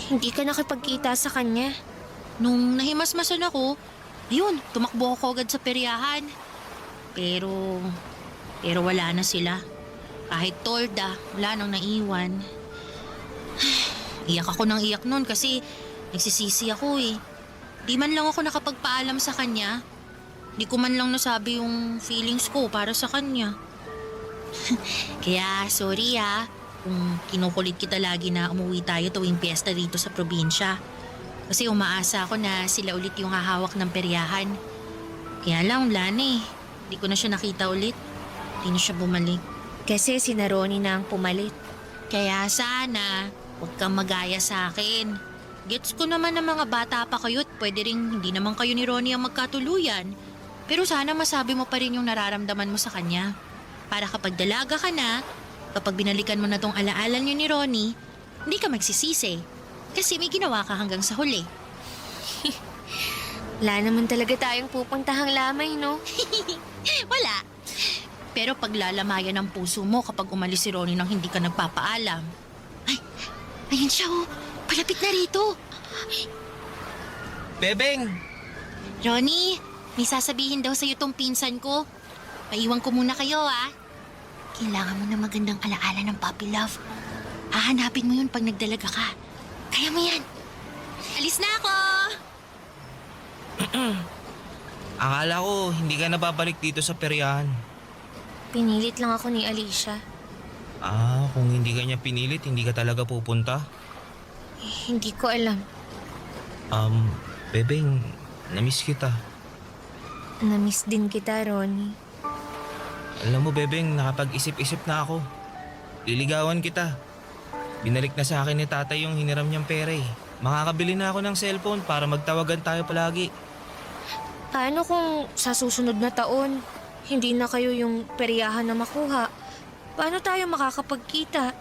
Speaker 5: Hindi ka nakipagkita sa kanya.
Speaker 2: Nung nahimasmasan ako, ayun, tumakbo ako agad sa peryahan. Pero wala na sila. Kahit tolda, wala nang naiwan. Iyak ako ng iyak nun kasi nagsisisi ako eh. Di man lang ako nakapagpaalam sa kanya. Di ko man lang nasabi yung feelings ko para sa kanya. Kaya sorry kung kinukulit kita lagi na umuwi tayo tuwing piyesta dito sa probinsya. Kasi umaasa ako na sila ulit yung hahawak ng peryahan. Kaya lang, wala na eh. Di ko na siya nakita ulit. Di na siya bumalik.
Speaker 5: Kasi si Ronnie na ang pumalit.
Speaker 2: Kaya sana, huwag kang magaya sa akin. Gets ko naman na mga bata pa kayo at pwede rin hindi naman kayo ni Ronnie ang magkatuluyan. Pero sana masabi mo pa rin yung nararamdaman mo sa kanya. Para kapag dalaga ka na, kapag binalikan mo na tong alaala niyo ni Ronnie, hindi ka magsisisi. Kasi may ginawa ka hanggang sa huli.
Speaker 5: Wala naman talaga tayong pupuntahang lamay, no?
Speaker 2: Wala. Pero paglalamayan ng puso mo kapag umalis si Ronnie nang hindi ka nagpapaalam. Ay, ayun siya oh. Palapit na rito.
Speaker 7: Bebeng!
Speaker 2: Ronnie, may sasabihin daw sa'yo tong pinsan ko. Maiwan ko muna kayo Kailangan mo na magandang alaala ng puppy love. Hahanapin mo yun pag nagdalaga ka. Kaya mo yan. Alis na ako!
Speaker 7: Akala ko hindi ka nababalik dito sa peryahan.
Speaker 5: Pinilit lang ako ni Alicia.
Speaker 7: Kung hindi ka niya pinilit, hindi ka talaga pupunta?
Speaker 5: Hindi ko alam.
Speaker 7: Bebeng, namiss kita.
Speaker 5: Namiss din kita, Ronnie.
Speaker 7: Alam mo, Bebeng, nakapag-isip-isip na ako. Liligawan kita. Binalik na sa akin ni tatay yung hiniram niyang pera eh. Makakabili na ako ng cellphone para magtawagan tayo palagi.
Speaker 5: Paano kung sa susunod na taon, hindi na kayo yung peryahan na makuha? Paano tayo makakapagkita?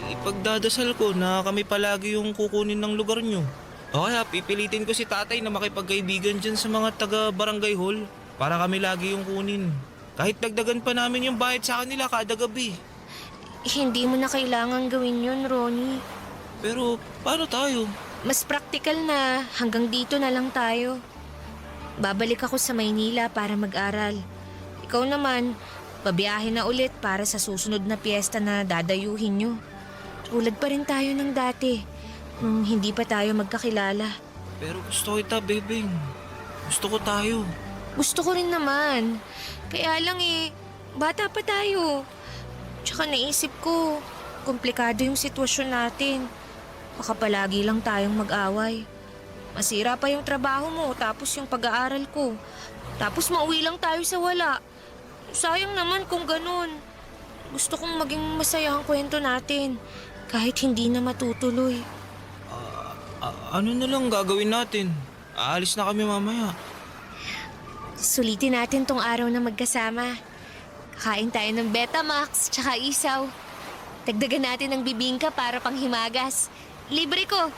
Speaker 7: Ipagdadasal ko na kami palagi yung kukunin ng lugar niyo. O kaya pipilitin ko si tatay na makipagkaibigan dyan sa mga taga-barangay hall para kami lagi yung kunin. Kahit dagdagan pa namin yung bayad sa kanila kada gabi.
Speaker 5: Hindi mo na kailangan gawin yun, Ronnie.
Speaker 7: Pero paano tayo?
Speaker 5: Mas praktikal na hanggang dito na lang tayo. Babalik ako sa Maynila para mag-aral. Ikaw naman,
Speaker 3: Pabiyahe na ulit para sa susunod na piyesta na dadayuhin nyo. Tulad pa rin tayo ng dati, nung hindi pa tayo magkakilala.
Speaker 7: Pero gusto kita, Bebeng. Gusto ko tayo.
Speaker 3: Gusto ko rin naman. Kaya lang bata pa tayo. Tsaka naisip ko, komplikado yung sitwasyon natin. Baka palagi lang tayong mag-away. Masira pa yung trabaho mo, tapos yung pag-aaral ko. Tapos mauwi lang tayo sa wala. Sayang naman kung ganun. Gusto kong maging masaya ang kwento natin, kahit hindi na matutuloy.
Speaker 7: Ano na lang gagawin natin? Aalis na kami mamaya.
Speaker 3: Sulitin natin tong araw na magkasama. Kakain tayo ng Betamax tsaka isaw. Dagdagan natin ng bibingka para panghimagas. Libre ko.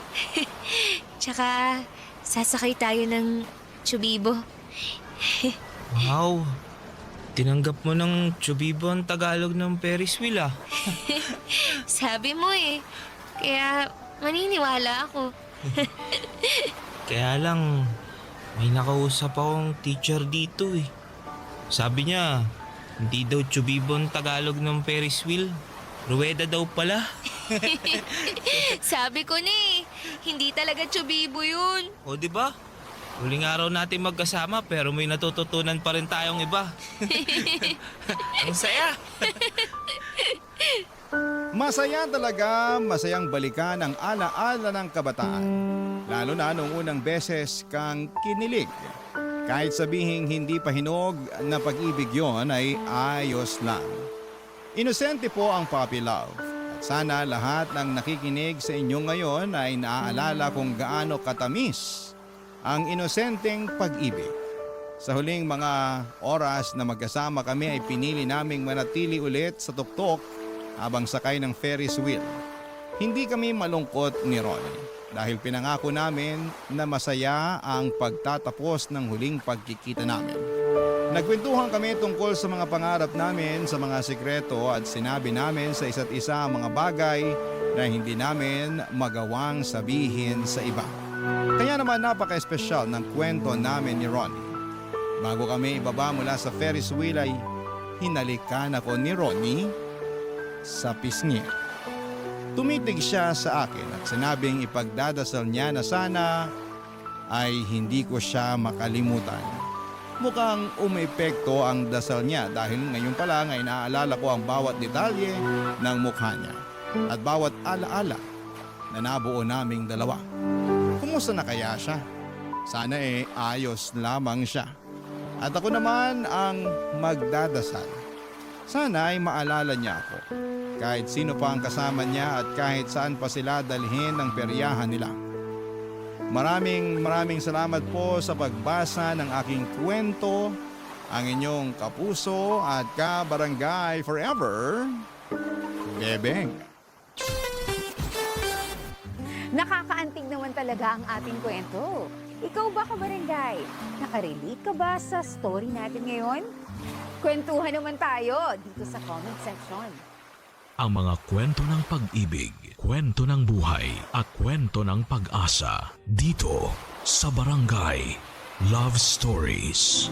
Speaker 3: Tsaka sasakay tayo ng Chubibo.
Speaker 7: Wow. Tinanggap mo ng Chubibo ang Tagalog ng Ferris wheel ah.
Speaker 3: Sabi mo Kaya maniniwala ako.
Speaker 7: Kaya lang, may nakausap akong teacher dito eh. Sabi niya, hindi daw Chubibo ang Tagalog ng Ferris wheel. Ruweda daw pala.
Speaker 3: Sabi ko na hindi talaga Chubibo yun.
Speaker 7: O di ba? Huling araw natin magkasama pero may natututunan pa rin tayong iba. Ang saya.
Speaker 1: Masaya talaga, masayang balikan ang alaala ng kabataan. Lalo na nung unang beses kang kinilig. Kahit sabihing hindi pa hinog na pag-ibig yon ay ayos lang. Inosente po ang puppy love. At sana lahat ng nakikinig sa inyo ngayon ay naaalala kung gaano katamis ang inosenteng pag-ibig. Sa huling mga oras na magkasama kami ay pinili naming manatili ulit sa tuktok habang sakay ng Ferris wheel. Hindi kami malungkot ni Ronnie dahil pinangako namin na masaya ang pagtatapos ng huling pagkikita namin. Nagkwentuhan kami tungkol sa mga pangarap namin, sa mga sikreto at sinabi namin sa isa't isa ang mga bagay na hindi namin magawang sabihin sa iba. Kaya naman napaka-espesyal ng kwento namin ni Ronnie. Bago kami ibaba mula sa Ferris wheel ay hinalikan ako ni Ronnie sa pisngi. Tumitig siya sa akin at sinabing ipagdadasal niya na sana ay hindi ko siya makalimutan. Mukhang umepekto ang dasal niya dahil ngayon pa lang ay naaalala ko ang bawat detalye ng mukha niya at bawat alaala na nabuo naming dalawa. Kumusta na kaya siya? Sana ayos lamang siya. At ako naman ang magdadasal. Sana ay maalala niya ako. Kahit sino pa ang kasama niya at kahit saan pa sila dalhin ng peryahan nila. Maraming salamat po sa pagbasa ng aking kwento, ang inyong kapuso at kabarangay forever, Bebeng.
Speaker 8: Nakakaantig naman talaga ang ating kwento. Ikaw ba, kabarangay? Nakarelate ka ba sa story natin ngayon? Kwentuhan naman tayo dito sa comment section.
Speaker 6: Ang mga kwento ng pag-ibig, kwento ng buhay at kwento ng pag-asa dito sa Barangay Love Stories.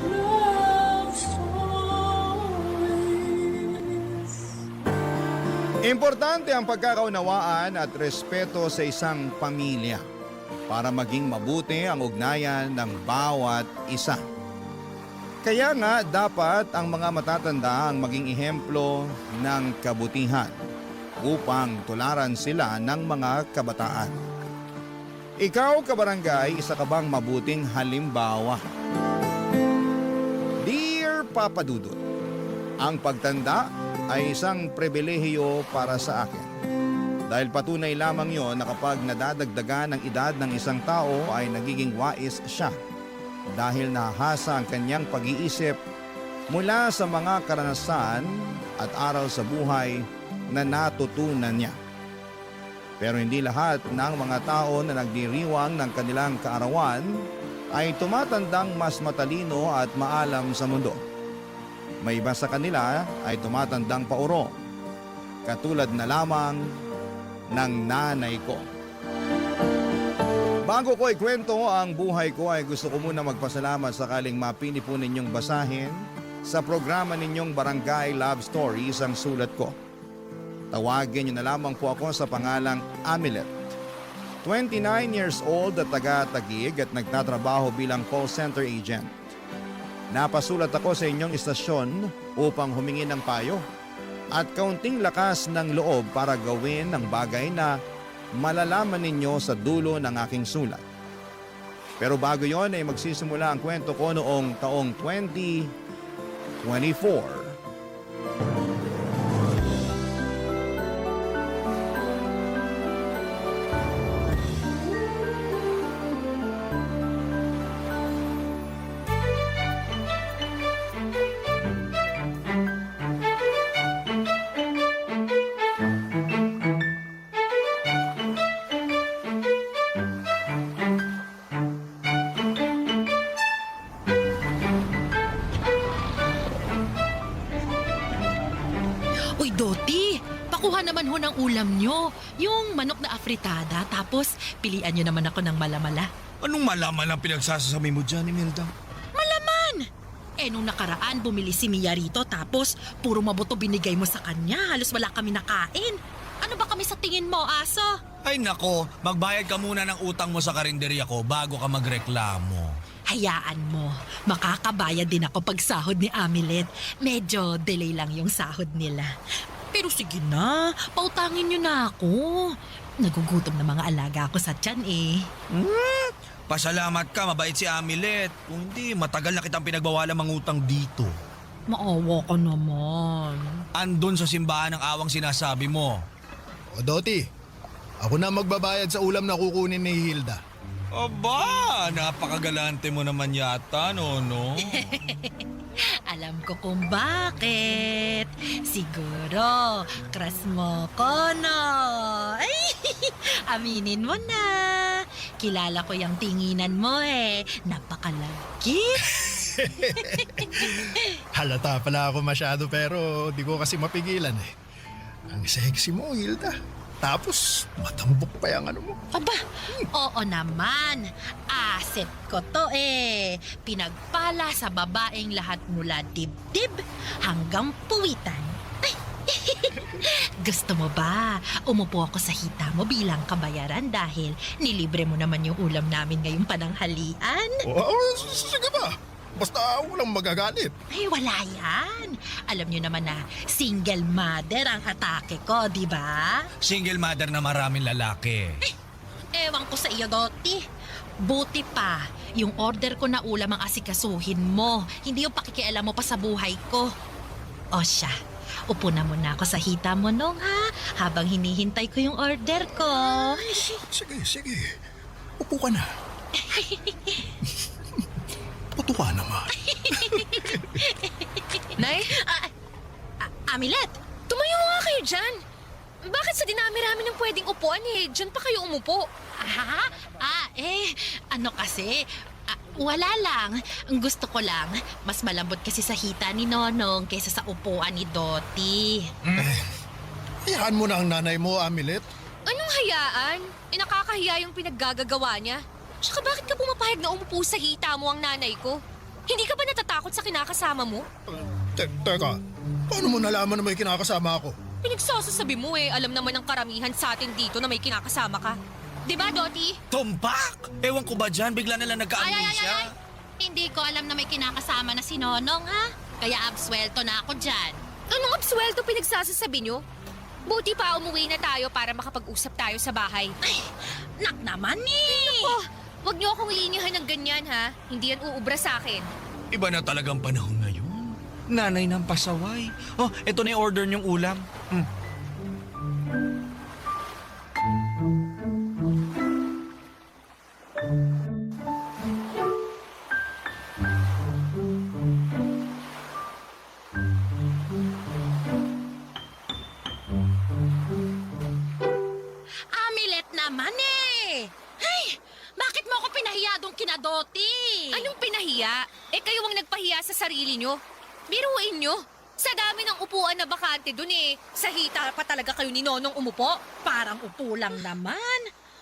Speaker 1: Importante ang pagkakaunawaan at respeto sa isang pamilya para maging mabuti ang ugnayan ng bawat isa. Kaya nga dapat ang mga matatanda ang maging ehemplo ng kabutihan upang tularan sila ng mga kabataan. Ikaw, kabarangay, isa ka bang mabuting halimbawa? Dear Papa Dudut, ang pagtanda ay isang pribilehiyo para sa akin. Dahil patunay lamang yon na kapag nadadagdagan ang edad ng isang tao ay nagiging wais siya dahil nahasa ang kanyang pag-iisip mula sa mga karanasan at aral sa buhay na natutunan niya. Pero hindi lahat ng mga tao na nagdiriwang ng kanilang kaarawan ay tumatandang mas matalino at maalam sa mundo. May iba sa kanila ay tumatandang pauro, katulad na lamang ng nanay ko. Bago ko ikwento ang buhay ko ay gusto ko muna magpasalamat sakaling mapili po ninyong basahin sa programa ninyong Barangay Love Stories ang sulat ko. Tawagin niyo na lamang po ako sa pangalang Amelet. 29 years old at taga-Taguig at nagtatrabaho bilang call center agent. Napasulat ako sa inyong istasyon upang humingi ng payo at kaunting lakas ng loob para gawin ang bagay na malalaman ninyo sa dulo ng aking sulat. Pero bago yon ay magsisimula ang kwento ko noong taong 2024.
Speaker 9: Uy, Doti! Pakuha naman ho ng ulam nyo. Yung manok na afritada, tapos pilian nyo naman ako ng malamala.
Speaker 10: Anong malaman ang pinagsasasabi mo dyan, Imelda?
Speaker 9: Malaman! Nung nakaraan, bumili si Mia rito, tapos puro mabuto binigay mo sa kanya. Halos wala kami nakain. Ano ba kami sa tingin mo, aso?
Speaker 10: Ay nako, magbayad ka muna ng utang mo sa karinderya ko bago ka magreklamo.
Speaker 9: Hayaan mo, makakabayad din ako pag sahod ni Amelet. Medyo delay lang yung sahod nila. Pero sige na, pautangin nyo na ako. Nagugutom na mga alaga ko sa tiyan eh.
Speaker 10: Pasalamat ka, mabait si Amelet. Kung hindi, matagal na kitang pinagbawalang mangutang dito.
Speaker 9: Maawa ka naman.
Speaker 10: Andun sa simbahan ng awang sinasabi mo.
Speaker 11: O Doti, ako na magbabayad sa ulam na kukunin ni Hilda.
Speaker 10: Aba, napakagalante mo naman yata, no?
Speaker 9: Alam ko kung bakit. Siguro, crush mo ko, no? Ay, aminin mo na. Kilala ko yung tinginan mo eh. Napakalagkit.
Speaker 11: Halata pala ako masyado pero di ko kasi mapigilan eh. Ang sexy mo, Hilda. Tapos, matambok pa yung ano mo.
Speaker 9: Aba, oo naman. Asset ko to eh. Pinagpala sa babaeng lahat mula dibdib hanggang puwitan. Ay, gusto mo ba? Umupo ako sa hita mo bilang kabayaran dahil nilibre mo naman yung ulam namin ngayong pananghalian.
Speaker 11: Sige ba? Basta walang magagalit.
Speaker 9: Ay, wala yan. Alam nyo naman na single mother ang atake ko, di ba?
Speaker 10: Single mother na maraming lalaki.
Speaker 9: Ewan ko sa iyo, Doti. Buti pa, yung order ko na ulam ang asikasuhin mo. Hindi yung pakikialam mo pa sa buhay ko. O siya, upo na muna ako sa hita mo nung ha, habang hinihintay ko yung order ko.
Speaker 11: Sige. Upo ka na. Puto ka naman.
Speaker 3: Nay,
Speaker 9: Amelet!
Speaker 3: tumayo nga kayo dyan. Bakit sa dinami-rami ng pwedeng upuan eh? Dyan pa kayo umupo.
Speaker 9: Ano kasi, wala lang. Ang gusto ko lang, mas malambot kasi sa hita ni Nonong kaysa sa upuan ni Doti.
Speaker 11: Hayaan mo na ang nanay mo, Amelet.
Speaker 3: Anong hayaan? Nakakahiya yung pinaggagawa niya. Tsaka bakit ka pumapayag na umupo sa hita mo ang nanay ko? Hindi ka ba natatakot sa kinakasama mo?
Speaker 11: Teka, paano mo nalaman na may kinakasama ako?
Speaker 3: Pinagsasasabi mo eh, alam naman ng karamihan sa atin dito na may kinakasama ka. Di ba, Doti?
Speaker 10: Tumpak! Ewan ko ba dyan, bigla na lang nagka-amnesia.
Speaker 9: Hindi ko alam na may kinakasama na si Nonong, ha? Kaya absuelto na ako dyan.
Speaker 3: Anong absuelto pinagsasasabi nyo? Buti pa umuwi na tayo para makapag-usap tayo sa bahay.
Speaker 9: Ay, nak naman eh!
Speaker 3: Oh, wag niyo akong linihan ng ganyan ha. Hindi yan uubra sa akin.
Speaker 10: Iba na talagang panahon ngayon. Nanay ng pasaway. Oh, eto na yung order niyong ulam.
Speaker 9: Amelet naman eh! Ay, bakit mo ako pinahiyadong kinadoti?
Speaker 3: Anong pinahiya? Kayo ang nagpahiya sa sarili nyo. Biruin nyo. Sa dami ng upuan na bakante dun sa hita pa talaga kayo ni Nonong umupo.
Speaker 9: Parang upo lang naman.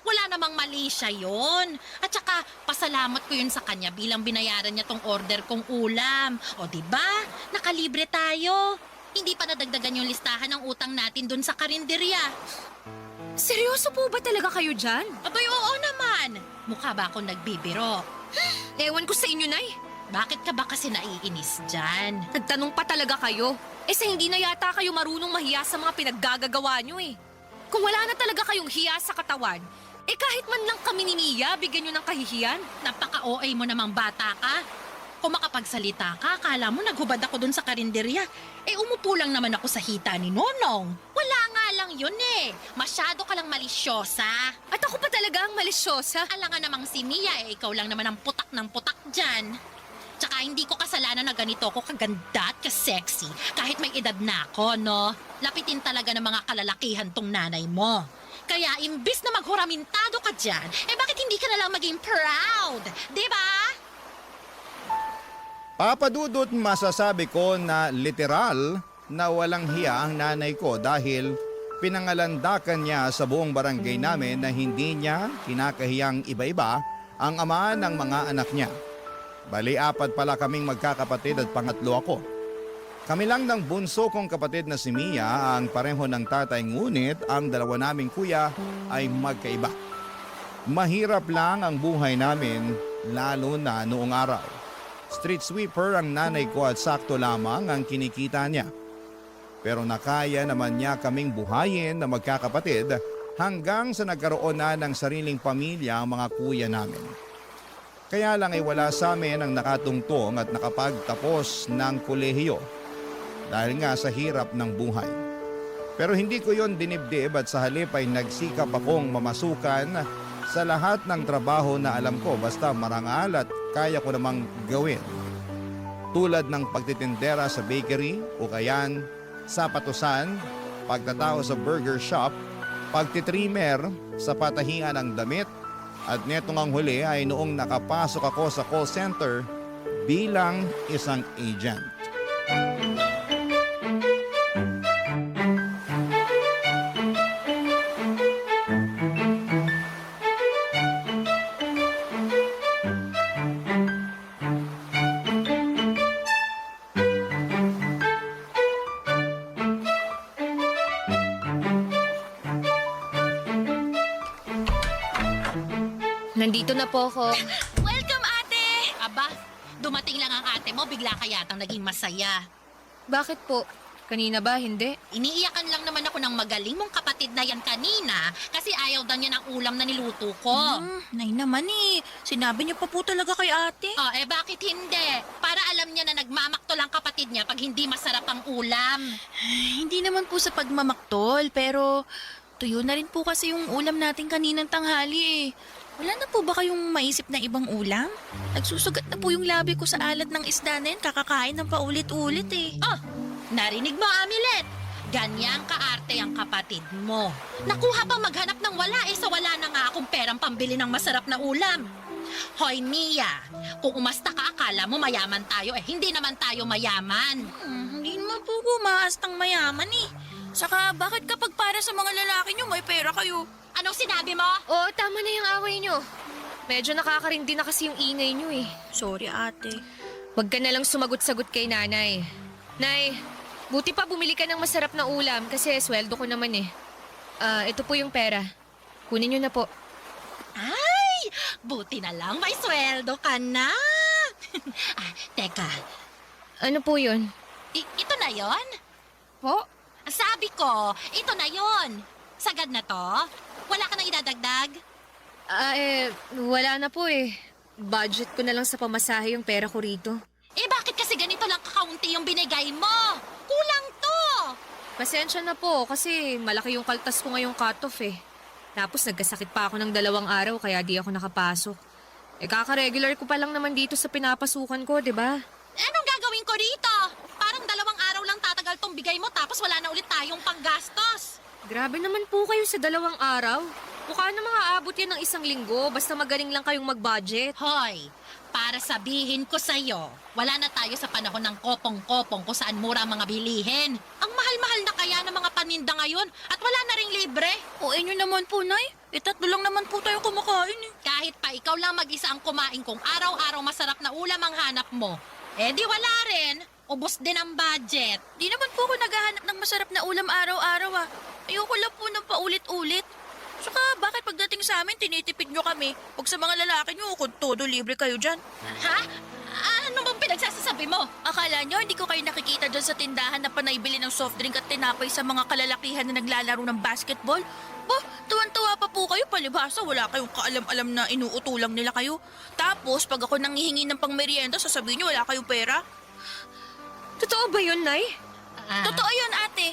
Speaker 9: Wala namang mali siya yun. At saka, pasalamat ko yun sa kanya bilang binayaran niya tong order kong ulam. O diba? Nakalibre tayo. Hindi pa nadagdagan yung listahan ng utang natin dun sa karinderya.
Speaker 3: Seryoso po ba talaga kayo dyan?
Speaker 9: Abay, oo naman. Mukha ba akong nagbibiro?
Speaker 3: Ewan ko sa inyo, Nay.
Speaker 9: Bakit ka ba kasi naiinis dyan?
Speaker 3: Nagtanong pa talaga kayo. Sa hindi na yata kayo marunong mahiya sa mga pinaggagagawa nyo eh. Kung wala na talaga kayong hiya sa katawan, kahit man lang kami ni Mia, bigyan nyo ng kahihiyan.
Speaker 9: Napaka-OA mo namang bata ka. Kung makapagsalita ka, akala mo naghubad ako dun sa karinderya. Umupo lang naman ako sa hita ni Nonong. Wala nga lang yun eh. Masyado ka lang malisyosa.
Speaker 3: At ako pa talaga ang malisyosa.
Speaker 9: Alangan namang si Mia, ikaw lang naman ang putak ng putak dyan. Tsaka hindi ko kasalanan na ganito ako kaganda at kasexy kahit may edad na ako, no? Lapitin talaga ng mga kalalakihan tong nanay mo. Kaya imbis na maghuramentado ka dyan, bakit hindi ka na lang maging proud? Diba?
Speaker 1: Papadudot masasabi ko na literal na walang hiya ang nanay ko dahil pinangalandakan niya sa buong barangay namin na hindi niya kinakahiyang iba-iba ang ama ng mga anak niya. Bali, 4 pala kaming magkakapatid at pangatlo ako. Kami lang ng bunso kong kapatid na si Mia ang pareho ng tatay, ngunit ang dalawa naming kuya ay magkaiba. Mahirap lang ang buhay namin lalo na noong araw. Street sweeper ang nanay ko at sakto lamang ang kinikita niya. Pero nakaya naman niya kaming buhayin na magkakapatid hanggang sa nagkaroon na ng sariling pamilya ang mga kuya namin. Kaya lang ay wala sa amin ang nakatungtong at nakapagtapos ng kolehiyo dahil nga sa hirap ng buhay. Pero hindi ko yon dinibdib at sa halip ay nagsikap akong mamasukan sa lahat ng trabaho na alam ko basta marangal at kaya ko namang gawin. Tulad ng pagtitindera sa bakery o kayan, sa patusan, pagtatao sa burger shop, pagtitrimmer sa patahingan ng damit, at netong ang huli ay noong nakapasok ako sa call center bilang isang agent.
Speaker 3: Nandito na po ako.
Speaker 9: Welcome, ate! Aba, dumating lang ang ate mo, bigla ka yatang naging masaya.
Speaker 3: Bakit po? Kanina ba? Hindi?
Speaker 9: Iniiyakan lang naman ako ng magaling mong kapatid na yan kanina kasi ayaw daw niya ng ulam na niluto ko.
Speaker 4: Nay naman sinabi niyo pa po talaga kay ate.
Speaker 9: Bakit hindi? Para alam niya na nagmamaktol ang kapatid niya pag hindi masarap ang ulam.
Speaker 12: Hindi naman po sa pagmamaktol, pero tuyo na rin po kasi yung ulam natin kaninang tanghali eh. Wala na po ba kayong maisip na ibang ulam? Nagsusugat na po yung labi ko sa alat ng isda na yan, kakakain ng paulit-ulit eh.
Speaker 9: Narinig mo, Amilet? Ganyang kaarte ang kapatid mo. Nakuha pa maghanap ng wala sa wala na nga akong perang pambili ng masarap na ulam. Hoy, Mia, kung umasta ka akala mo mayaman tayo hindi naman tayo mayaman.
Speaker 12: Hindi naman po kumaastang mayaman eh. Saka bakit kapag para sa mga lalaki nyo may pera kayo?
Speaker 9: Anong sinabi mo?
Speaker 3: Oo, tama na yung away nyo. Medyo nakakarindi na kasi yung ingay nyo eh.
Speaker 12: Sorry ate.
Speaker 3: Huwag ka na lang sumagot-sagot kay nanay. Nay, buti pa bumili ka ng masarap na ulam kasi sweldo ko naman eh. Ito po yung pera. Kunin nyo na po.
Speaker 9: Ay, buti na lang may sweldo ka na. Teka,
Speaker 3: Ano po yun?
Speaker 9: ito na yon?
Speaker 3: Po?
Speaker 9: Sabi ko, ito na yon. Sagad na to? Wala ka nang idadagdag?
Speaker 3: Wala na po eh. Budget ko na lang sa pamasahe yung pera ko rito.
Speaker 9: Bakit kasi ganito lang kakaunti yung binigay mo? Kulang to!
Speaker 3: Pasensya na po kasi malaki yung kaltas ko ngayong cut-off eh. Tapos nagkasakit pa ako ng 2 araw kaya di ako nakapasok. Kaka-regular ko pa lang naman dito sa pinapasukan ko, di ba?
Speaker 9: Anong gagawin ko dito? Parang 2 araw lang tatagal tong bigay mo tapos wala na ulit tayong panggastos.
Speaker 3: Grabe naman po kayo sa 2 araw. Mukha namang aabot yan ng 1 linggo basta magaling lang kayong mag-budget.
Speaker 9: Hoy, para sabihin ko sa'yo, wala na tayo sa panahon ng kopong-kopong kung saan mura ang mga bilihin. Ang mahal-mahal na kaya ng mga paninda ngayon at wala na ring libre.
Speaker 12: O inyo naman po, Nay. Tatlo lang naman po tayo kumakain eh.
Speaker 9: Kahit pa ikaw lang mag-isa ang kumain kung araw-araw masarap na ulam ang hanap mo. Di wala rin. Ubos din ang budget.
Speaker 12: Di naman po ako naghahanap ng masarap na ulam araw-araw ah. Ayoko lang po ng paulit-ulit. Saka bakit pagdating sa amin tinitipid nyo kami? Huwag sa mga lalaki nyo, kung todo libre kayo dyan.
Speaker 9: Ha? Ano bang pinagsasasabi mo?
Speaker 12: Akala nyo hindi ko kayo nakikita dyan sa tindahan na panaybili ng soft drink at tinapay sa mga kalalakihan na naglalaro ng basketball? Tuwan-tuwa pa po kayo, palibhasa wala kayong kaalam-alam na inuutulang nila kayo. Tapos pag ako nanghihingi ng pangmeryenda, sasabihin nyo wala kayong pera.
Speaker 3: Totoo ba yun, Nay?
Speaker 12: Totoo yun, ate.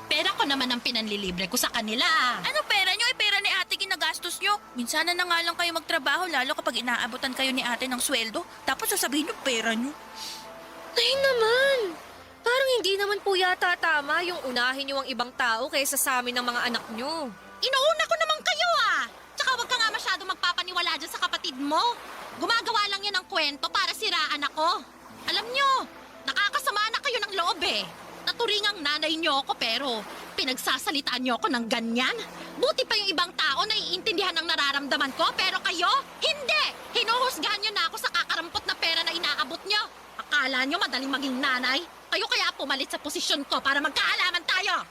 Speaker 9: Pera ko naman ang pinanlilibre ko sa kanila.
Speaker 12: Ano pera nyo? Pera ni ate ginagastos nyo. Minsan na nga lang kayo magtrabaho, lalo kapag inaabutan kayo ni ate ng sweldo. Tapos sasabihin nyo pera nyo.
Speaker 3: Ay naman! Parang hindi naman po yata tama yung unahin nyo ang ibang tao kaysa sa amin ng mga anak nyo.
Speaker 9: Inuuna ko naman kayo Tsaka wag ka nga masyado magpapaniwala dyan sa kapatid mo. Gumagawa lang yan ng kwento para siraan ako. Alam nyo, nakakasama na kayo ng loob Naturingang nanay nyo ako pero pinagsasalitaan nyo ako ng ganyan. Buti pa yung ibang tao na iintindihan ang nararamdaman ko pero kayo, hindi! Hinuhusgahan nyo na ako sa kakarampot na pera na inaabot nyo. Akala nyo madaling maging nanay? Kayo kaya pumalit sa posisyon ko para magkaalaman tayo.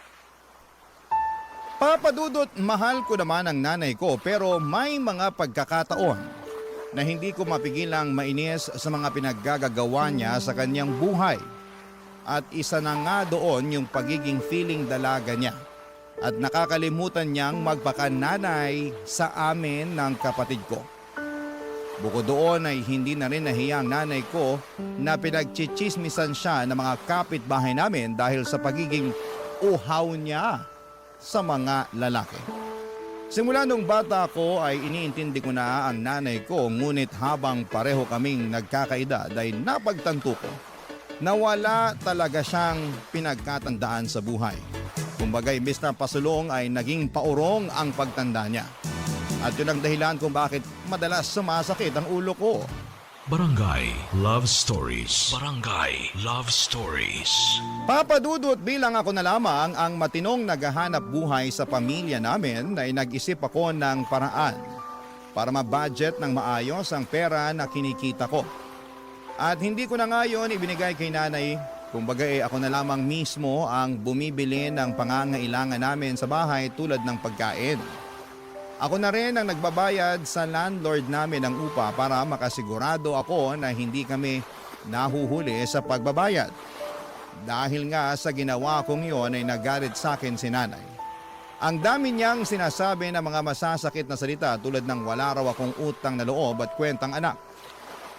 Speaker 1: Papa Dudut, mahal ko naman ang nanay ko pero may mga pagkakataon na hindi ko mapigilang mainis sa mga pinaggagawa niya sa kanyang buhay. At isa na nga doon yung pagiging feeling dalaga niya. At nakakalimutan niyang magpakananay sa amin ng kapatid ko. Bukod doon ay hindi na rin nahiya ang nanay ko na pinagchichismisan siya ng mga kapitbahay namin dahil sa pagiging uhaw niya sa mga lalaki. Simula nung bata ko ay iniintindi ko na ang nanay ko, ngunit habang pareho kaming nagkakaedad ay napagtanto ko na wala talaga siyang pinagkatandaan sa buhay. Kumbaga imbes na pasulong ay naging paurong ang pagtanda niya. At yun ang dahilan kung bakit madalas sumasakit ang ulo ko.
Speaker 6: Barangay Love Stories. Barangay Love Stories.
Speaker 1: Papa Dudut, bilang ako na lamang ang matinong naghahanap buhay sa pamilya namin ay nag-isip ako ng paraan para ma-budget ng maayos ang pera na kinikita ko. At hindi ko na ngayon ibinigay kay nanay, kumbaga ako na lamang mismo ang bumibili ng pangangailangan namin sa bahay tulad ng pagkain. Ako na rin ang nagbabayad sa landlord namin ng upa para makasigurado ako na hindi kami nahuhuli sa pagbabayad. Dahil nga sa ginawa kong yon ay nagalit sa akin si nanay. Ang dami niyang sinasabi na mga masasakit na salita tulad ng wala raw akong utang na loob at kwentang anak.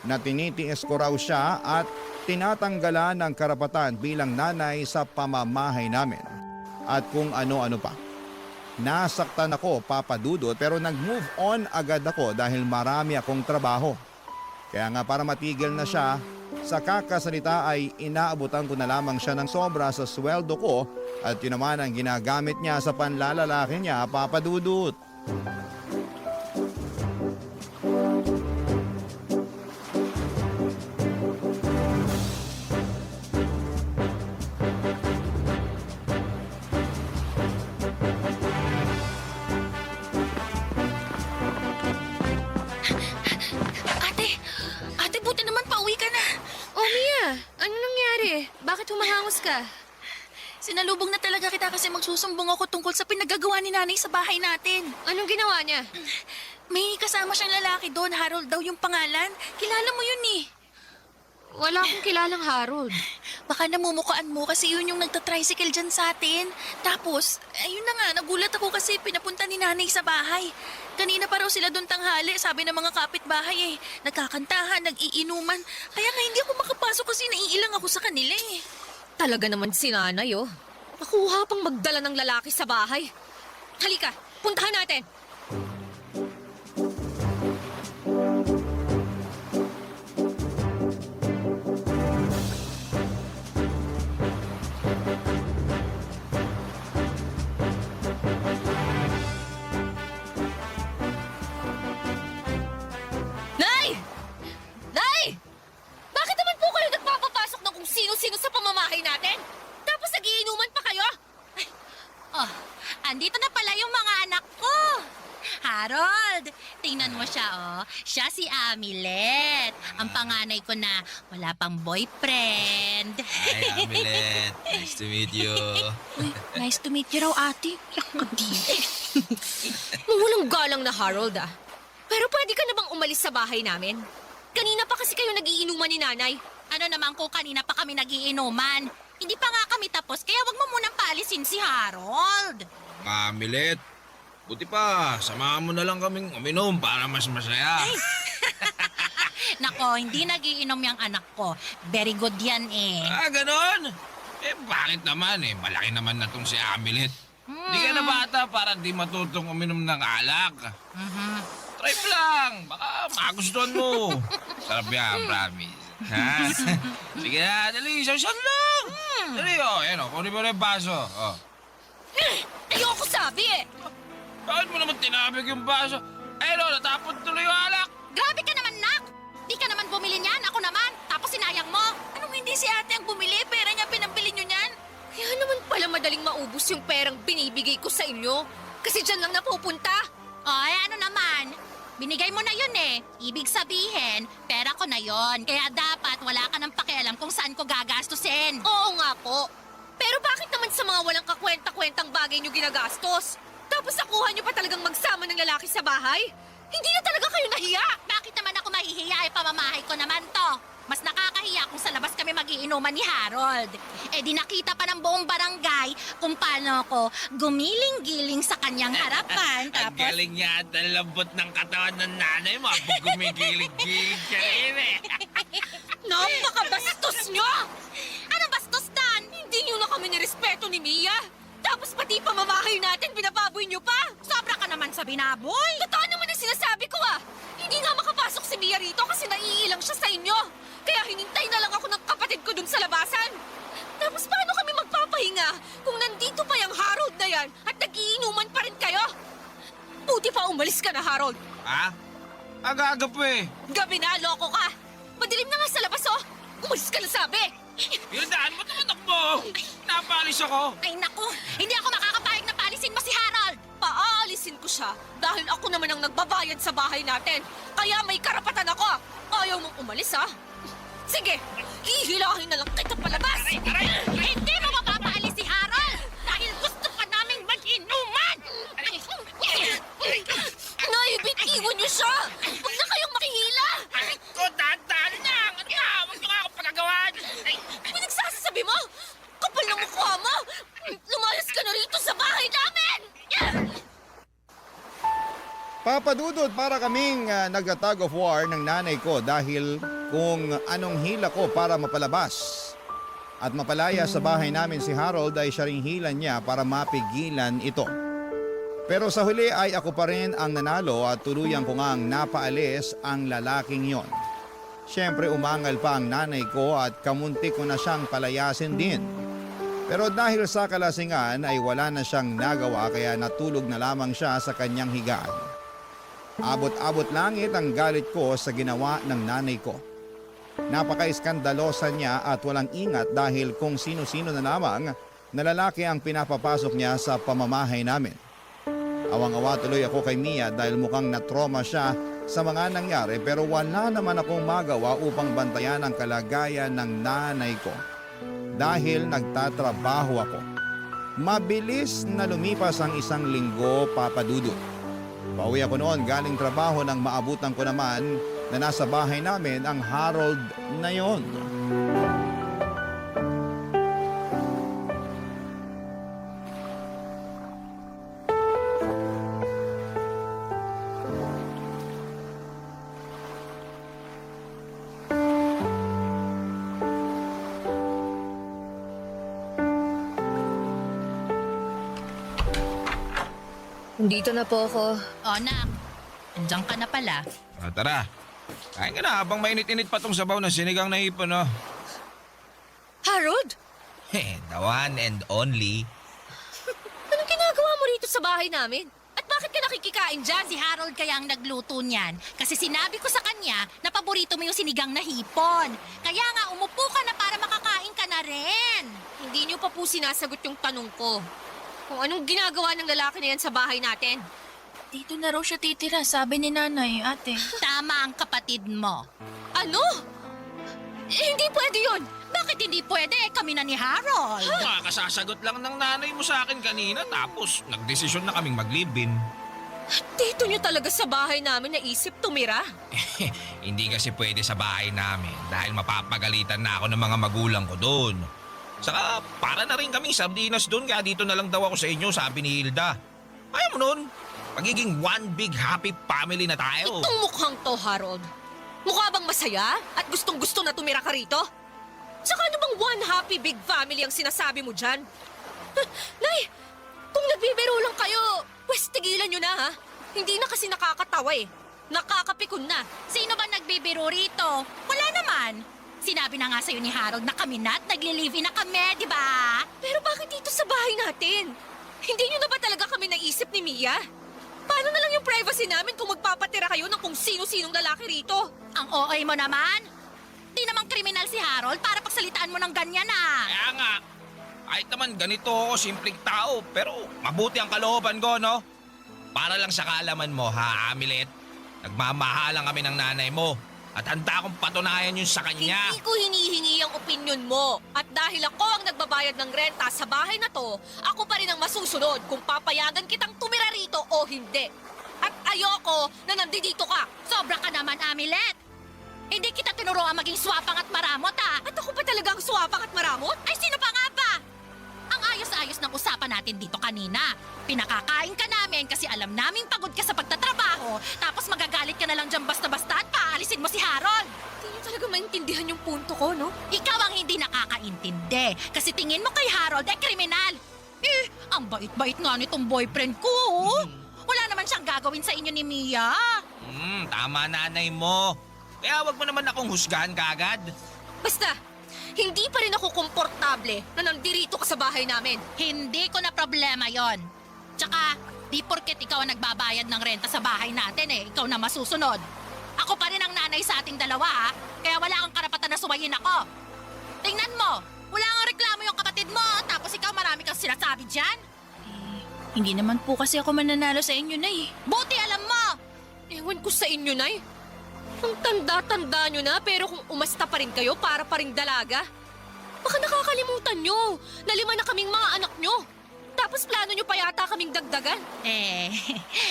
Speaker 1: Na tinitiis ko raw siya at tinatanggalan ng karapatan bilang nanay sa pamamahay namin. At kung ano-ano pa. Nasaktan ako, Papa Dudut, pero nag-move on agad ako dahil marami akong trabaho. Kaya nga para matigil na siya, sa kakasalita ay inaabutan ko na lamang siya ng sobra sa sweldo ko at yun naman ang ginagamit niya sa panlalalaki niya, Papa Dudut.
Speaker 12: Ate, buti naman pauwi ka na.
Speaker 3: Oh, Mia, ano nangyari? Bakit humahangos ka?
Speaker 12: Sinalubong na talaga kita kasi magsusumbong ako tungkol sa pinagagawa ni nanay sa bahay natin.
Speaker 3: Anong ginawa niya?
Speaker 12: May kasama siyang lalaki doon, Harold daw yung pangalan. Kilala mo yun eh.
Speaker 3: Wala akong kilalang Harold.
Speaker 12: Baka namumukaan mo kasi yun yung nagtatricycle dyan sa atin. Tapos, ayun na nga, nagulat ako kasi pinapunta ni nanay sa bahay. Kanina pa raw sila doon tanghali, sabi ng mga kapitbahay eh. Nagkakantahan, nag-iinuman. Kaya nga hindi ako makapasok kasi naiilang ako sa kanila eh.
Speaker 3: Talaga naman si nanay, oh. Nakuha pang magdala ng lalaki sa bahay. Halika, puntahan natin. Nay! Nay! Bakit naman po kayo nagpapapasok ng kung sino-sino sa pamamahay natin? Tapos nagiinuman pa kayo?
Speaker 9: Oh, andito na pala yung mga anak ko. Harold. Tingnan mo siya, oh. Siya si Amilet. Ang panganay ko na wala pang boyfriend.
Speaker 10: Hi, Amilet. Nice to meet you.
Speaker 12: Uy, nice to meet you raw, ate. Yak ka di.
Speaker 5: Mawalang galang na Harold ah. Pero pwede ka na bang umalis sa bahay namin? Kanina pa kasi kayo nagiinuman ni nanay.
Speaker 9: Ano naman kung kanina pa kami nagiinuman? Hindi pa nga kami tapos, kaya wag mo munang paalisin si Harold.
Speaker 10: Amilet, buti pa, samahan mo na lang kaming uminom para mas masaya.
Speaker 9: Nako, hindi nagiinom yung anak ko. Very good yan eh.
Speaker 10: Ah, ganon? Eh, bakit naman eh? Malaki naman na tong si Amilet. Hindi ka na bata para di matutong uminom ng alak. Try mo lang, baka magustuhan mo. Sarap yan, promise. Ha? Sige na, dali, isang lang. Dali, ayan kunin mo na yung baso.
Speaker 5: Ayoko sabi eh.
Speaker 10: Bakit mo naman tinabig yung baso? Natapon tuloy yung alak.
Speaker 9: Grabe ka naman, Nak! Di ka naman bumili niyan, ako naman. Tapos sinayang mo.
Speaker 12: Anong hindi si ate ang bumili? Pera niya pinambili niyo niyan?
Speaker 5: Kaya naman pala madaling maubos yung perang binibigay ko sa inyo. Kasi dyan lang napupunta.
Speaker 9: Ay, ano naman? Binigay mo na yun eh. Ibig sabihin, pera ko na yon. Kaya dapat wala ka ng pakialam kung saan ko gagastusin.
Speaker 5: Oo nga po. Pero bakit naman sa mga walang kakwenta-kwentang bagay nyo ginagastos? Tapos nakuha nyo pa talagang magsama ng lalaki sa bahay? Hindi na talaga kayo nahiya!
Speaker 9: Bakit naman ako mahihiya? Pamamahay ko naman to. Mas nakakahiya kung sa labas kami magiinuman ni Harold. Eh di nakita pa ng buong barangay kung paano ako gumiling-giling sa kanyang harapan.
Speaker 10: Ang galing niya at ang lambot ng katawan ng nanay mo. Pag gumigilig-gilig ka rin eh.
Speaker 5: Napakabastos nyo!
Speaker 9: Anong bastos dan?
Speaker 5: Hindi nyo na kami nirespeto ni Mia. Tapos pati pamamahay natin, binababoy nyo pa!
Speaker 9: Sobra ka naman sa binaboy.
Speaker 5: Totoo naman ang sinasabi ko ah! Hindi nga makapasok si Mia rito kasi naiilang siya sa inyo. Kaya hinintay na lang ako ng kapatid ko dun sa labasan. Tapos paano kami magpapahinga kung nandito pa yung Harold na yan at nagiinuman pa rin kayo? Buti pa umalis ka na, Harold.
Speaker 10: Ha? Aga-aga pa eh.
Speaker 5: Gabi na, loko ka. Madilim na nga sa labas oh. Umalis ka na sabi.
Speaker 10: Hildaan, ba't naman takbo? Napalis ako.
Speaker 9: Ay naku, hindi ako makakapayag na palisin mo si Harold.
Speaker 5: Paalisin ko siya dahil ako naman ang nagbabayad sa bahay natin. Kaya may karapatan ako. Ayaw mong umalis ha? Sige, hihilahin na lang kita palabas.
Speaker 9: Hindi mo mapapaalis si Harold dahil gusto pa naming mag-inuman.
Speaker 5: Naibitiwan niyo siya. Huwag na kayong makihila.
Speaker 10: Aray ko, dahan-dahan lang. Ano ba? Huwag niyo nga ako pagagawan.
Speaker 5: Pinagsasabi mo? Kapal ng mukha mo. Lumayas ka na rito sa bahay namin.
Speaker 1: Papadudod para kaming nagtatag of war ng nanay ko dahil kung anong hila ko para mapalabas. At mapalaya sa bahay namin si Harold ay siya ring hila niya para mapigilan ito. Pero sa huli ay ako pa rin ang nanalo at tuluyan ko ngang napaalis ang lalaking yon. Siyempre umangal pa ang nanay ko at kamunti ko na siyang palayasin din. Pero dahil sa kalasingan ay wala na siyang nagawa kaya natulog na lamang siya sa kanyang higaan. Abot-abot langit ang galit ko sa ginawa ng nanay ko. Napaka-iskandalosa niya at walang ingat dahil kung sino-sino na lamang na lalaki ang pinapapasok niya sa pamamahay namin. Awang-awa tuloy ako kay Mia dahil mukhang natroma siya sa mga nangyari pero wala naman akong magawa upang bantayan ang kalagayan ng nanay ko. Dahil nagtatrabaho ako. Mabilis na lumipas ang isang linggo, Papadudod. Pauwi ako noon galing trabaho nang maabutan ko naman na nasa bahay namin ang Harold na yon.
Speaker 3: Dito na po ako.
Speaker 9: O, Nak, andyan ka na pala.
Speaker 10: Tara. Kain ka na habang mainit-init pa tong sabaw na sinigang na hipon, no?
Speaker 5: Harold?
Speaker 10: The one and only.
Speaker 5: Anong ginagawa mo rito sa bahay namin? At bakit ka nakikikain dyan?
Speaker 9: Si Harold kaya ang nagluto niyan. Kasi sinabi ko sa kanya na paborito mo yung sinigang na hipon. Kaya nga, umupo ka na para makakain ka na rin.
Speaker 5: Hindi niyo pa po sinasagot yung tanong ko. Kung anong ginagawa ng lalaki na yan sa bahay natin.
Speaker 12: Dito na raw siya titira, sabi ni nanay, ate.
Speaker 9: Tama ang kapatid mo.
Speaker 5: Ano? Hindi pwede yun!
Speaker 9: Bakit hindi pwede? Kami na ni Harold.
Speaker 10: Kasasagot lang ng nanay mo sa akin kanina tapos nagdesisyon na kaming mag-live-in.
Speaker 5: Dito nyo talaga sa bahay namin naisip tumira?
Speaker 10: Hindi kasi pwede sa bahay namin dahil mapapagalitan na ako ng mga magulang ko doon. Saka para na rin kaming sardinas doon kaya dito na lang daw ako sa inyo, sabi ni Hilda. Ayaw mo nun? Magiging one big happy family na tayo.
Speaker 5: Itong mukhang to, Harold. Mukha bang masaya at gustong-gusto na tumira ka rito? Saka ano bang one happy big family ang sinasabi mo dyan? Nay, kung nagbibiro lang kayo, pwes tigilan nyo na ha. Hindi na kasi nakakatawa eh. Nakakapikon na.
Speaker 9: Sino ba nagbibiro rito? Wala naman. Sinabi na nga sa'yo ni Harold na kami na at nagli-live-in na kami, di ba?
Speaker 5: Pero bakit dito sa bahay natin? Hindi nyo na ba talaga kami naisip ni Mia? Paano na lang yung privacy namin kung magpapatira kayo ng kung sino-sinong lalaki rito?
Speaker 9: Ang OA mo naman. Di naman kriminal si Harold para pagsalitaan mo ng ganyan ah.
Speaker 10: Kaya nga, kahit naman ganito ako, simpleng tao, pero mabuti ang kalooban ko, no? Para lang sa kaalaman mo, ha, Amelet? Nagmamahalan kami ng nanay mo at handa akong patunayan yun sa kanya.
Speaker 5: Hindi ko hinihingi ang opinion mo. At dahil ako ang nagbabayad ng renta sa bahay na to, ako pa rin ang masusunod kung papayagan kitang tumira rito o hindi. At ayoko na nandito ka.
Speaker 9: Sobra ka naman, Amelet. Hindi kita tinuruan maging swapang at maramot ah.
Speaker 5: At ako pa talaga ang swapang at maramot?
Speaker 9: Ay, sino pa nga ba? Ang ayos-ayos ng usapan natin dito kanina. Pinakakain ka namin kasi alam naming pagod ka sa pagtatrabaho. Tapos magagalit ka na lang dyan basta-basta at paalisin mo si Harold.
Speaker 5: Hindi niyo talaga maintindihan yung punto ko, no?
Speaker 9: Ikaw ang hindi nakakaintindi. Kasi tingin mo kay Harold ay kriminal. Eh, ang bait-bait nga nitong boyfriend ko. Oh. Wala naman siyang gagawin sa inyo ni Mia.
Speaker 10: Tama nanay mo. Kaya wag mo naman akong husgahan kaagad.
Speaker 5: Basta, hindi pa rin ako komportable na nandirito ka sa bahay namin.
Speaker 9: Hindi ko na problema yon. Tsaka, di porket ikaw ang nagbabayad ng renta sa bahay natin eh, ikaw na masusunod. Ako pa rin ang nanay sa ating dalawa ha, kaya wala kang karapatan na suwayin ako. Tingnan mo, wala kang reklamo yung kapatid mo, tapos ikaw marami kang sinasabi dyan.
Speaker 12: Hindi naman po kasi ako mananalo sa inyo, Nay.
Speaker 9: Buti alam mo!
Speaker 5: Ewan ko sa inyo, Nay. Ang tanda-tanda nyo na, pero kung umasta pa rin kayo para pa rin dalaga, baka nakakalimutan nyo na 5 na kaming mga anak nyo. Tapos plano nyo pa yata kaming dagdagan.
Speaker 9: Eh,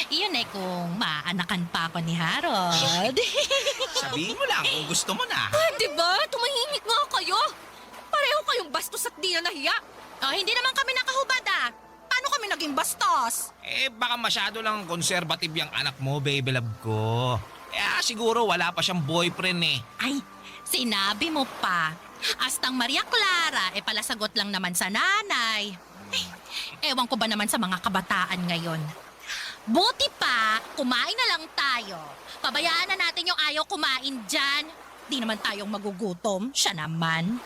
Speaker 9: yun eh kung maanakan pa ako ni Harold.
Speaker 10: Sabihin mo lang kung gusto mo na.
Speaker 5: Diba? Tumahimik nga kayo. Pareho kayong bastos at di na nahiya.
Speaker 9: Oh, hindi naman kami nakahubad ah. Paano kami naging bastos?
Speaker 10: Baka masyado lang conservative yung anak mo, baby love ko. Siguro wala pa siyang boyfriend eh.
Speaker 9: Ay, sinabi mo pa. Astang Maria Clara, palasagot lang naman sa nanay. Ewan ko ba naman sa mga kabataan ngayon. Buti pa, kumain na lang tayo. Pabayaan na natin yung ayaw kumain dyan. Di naman tayong magugutom, siya naman.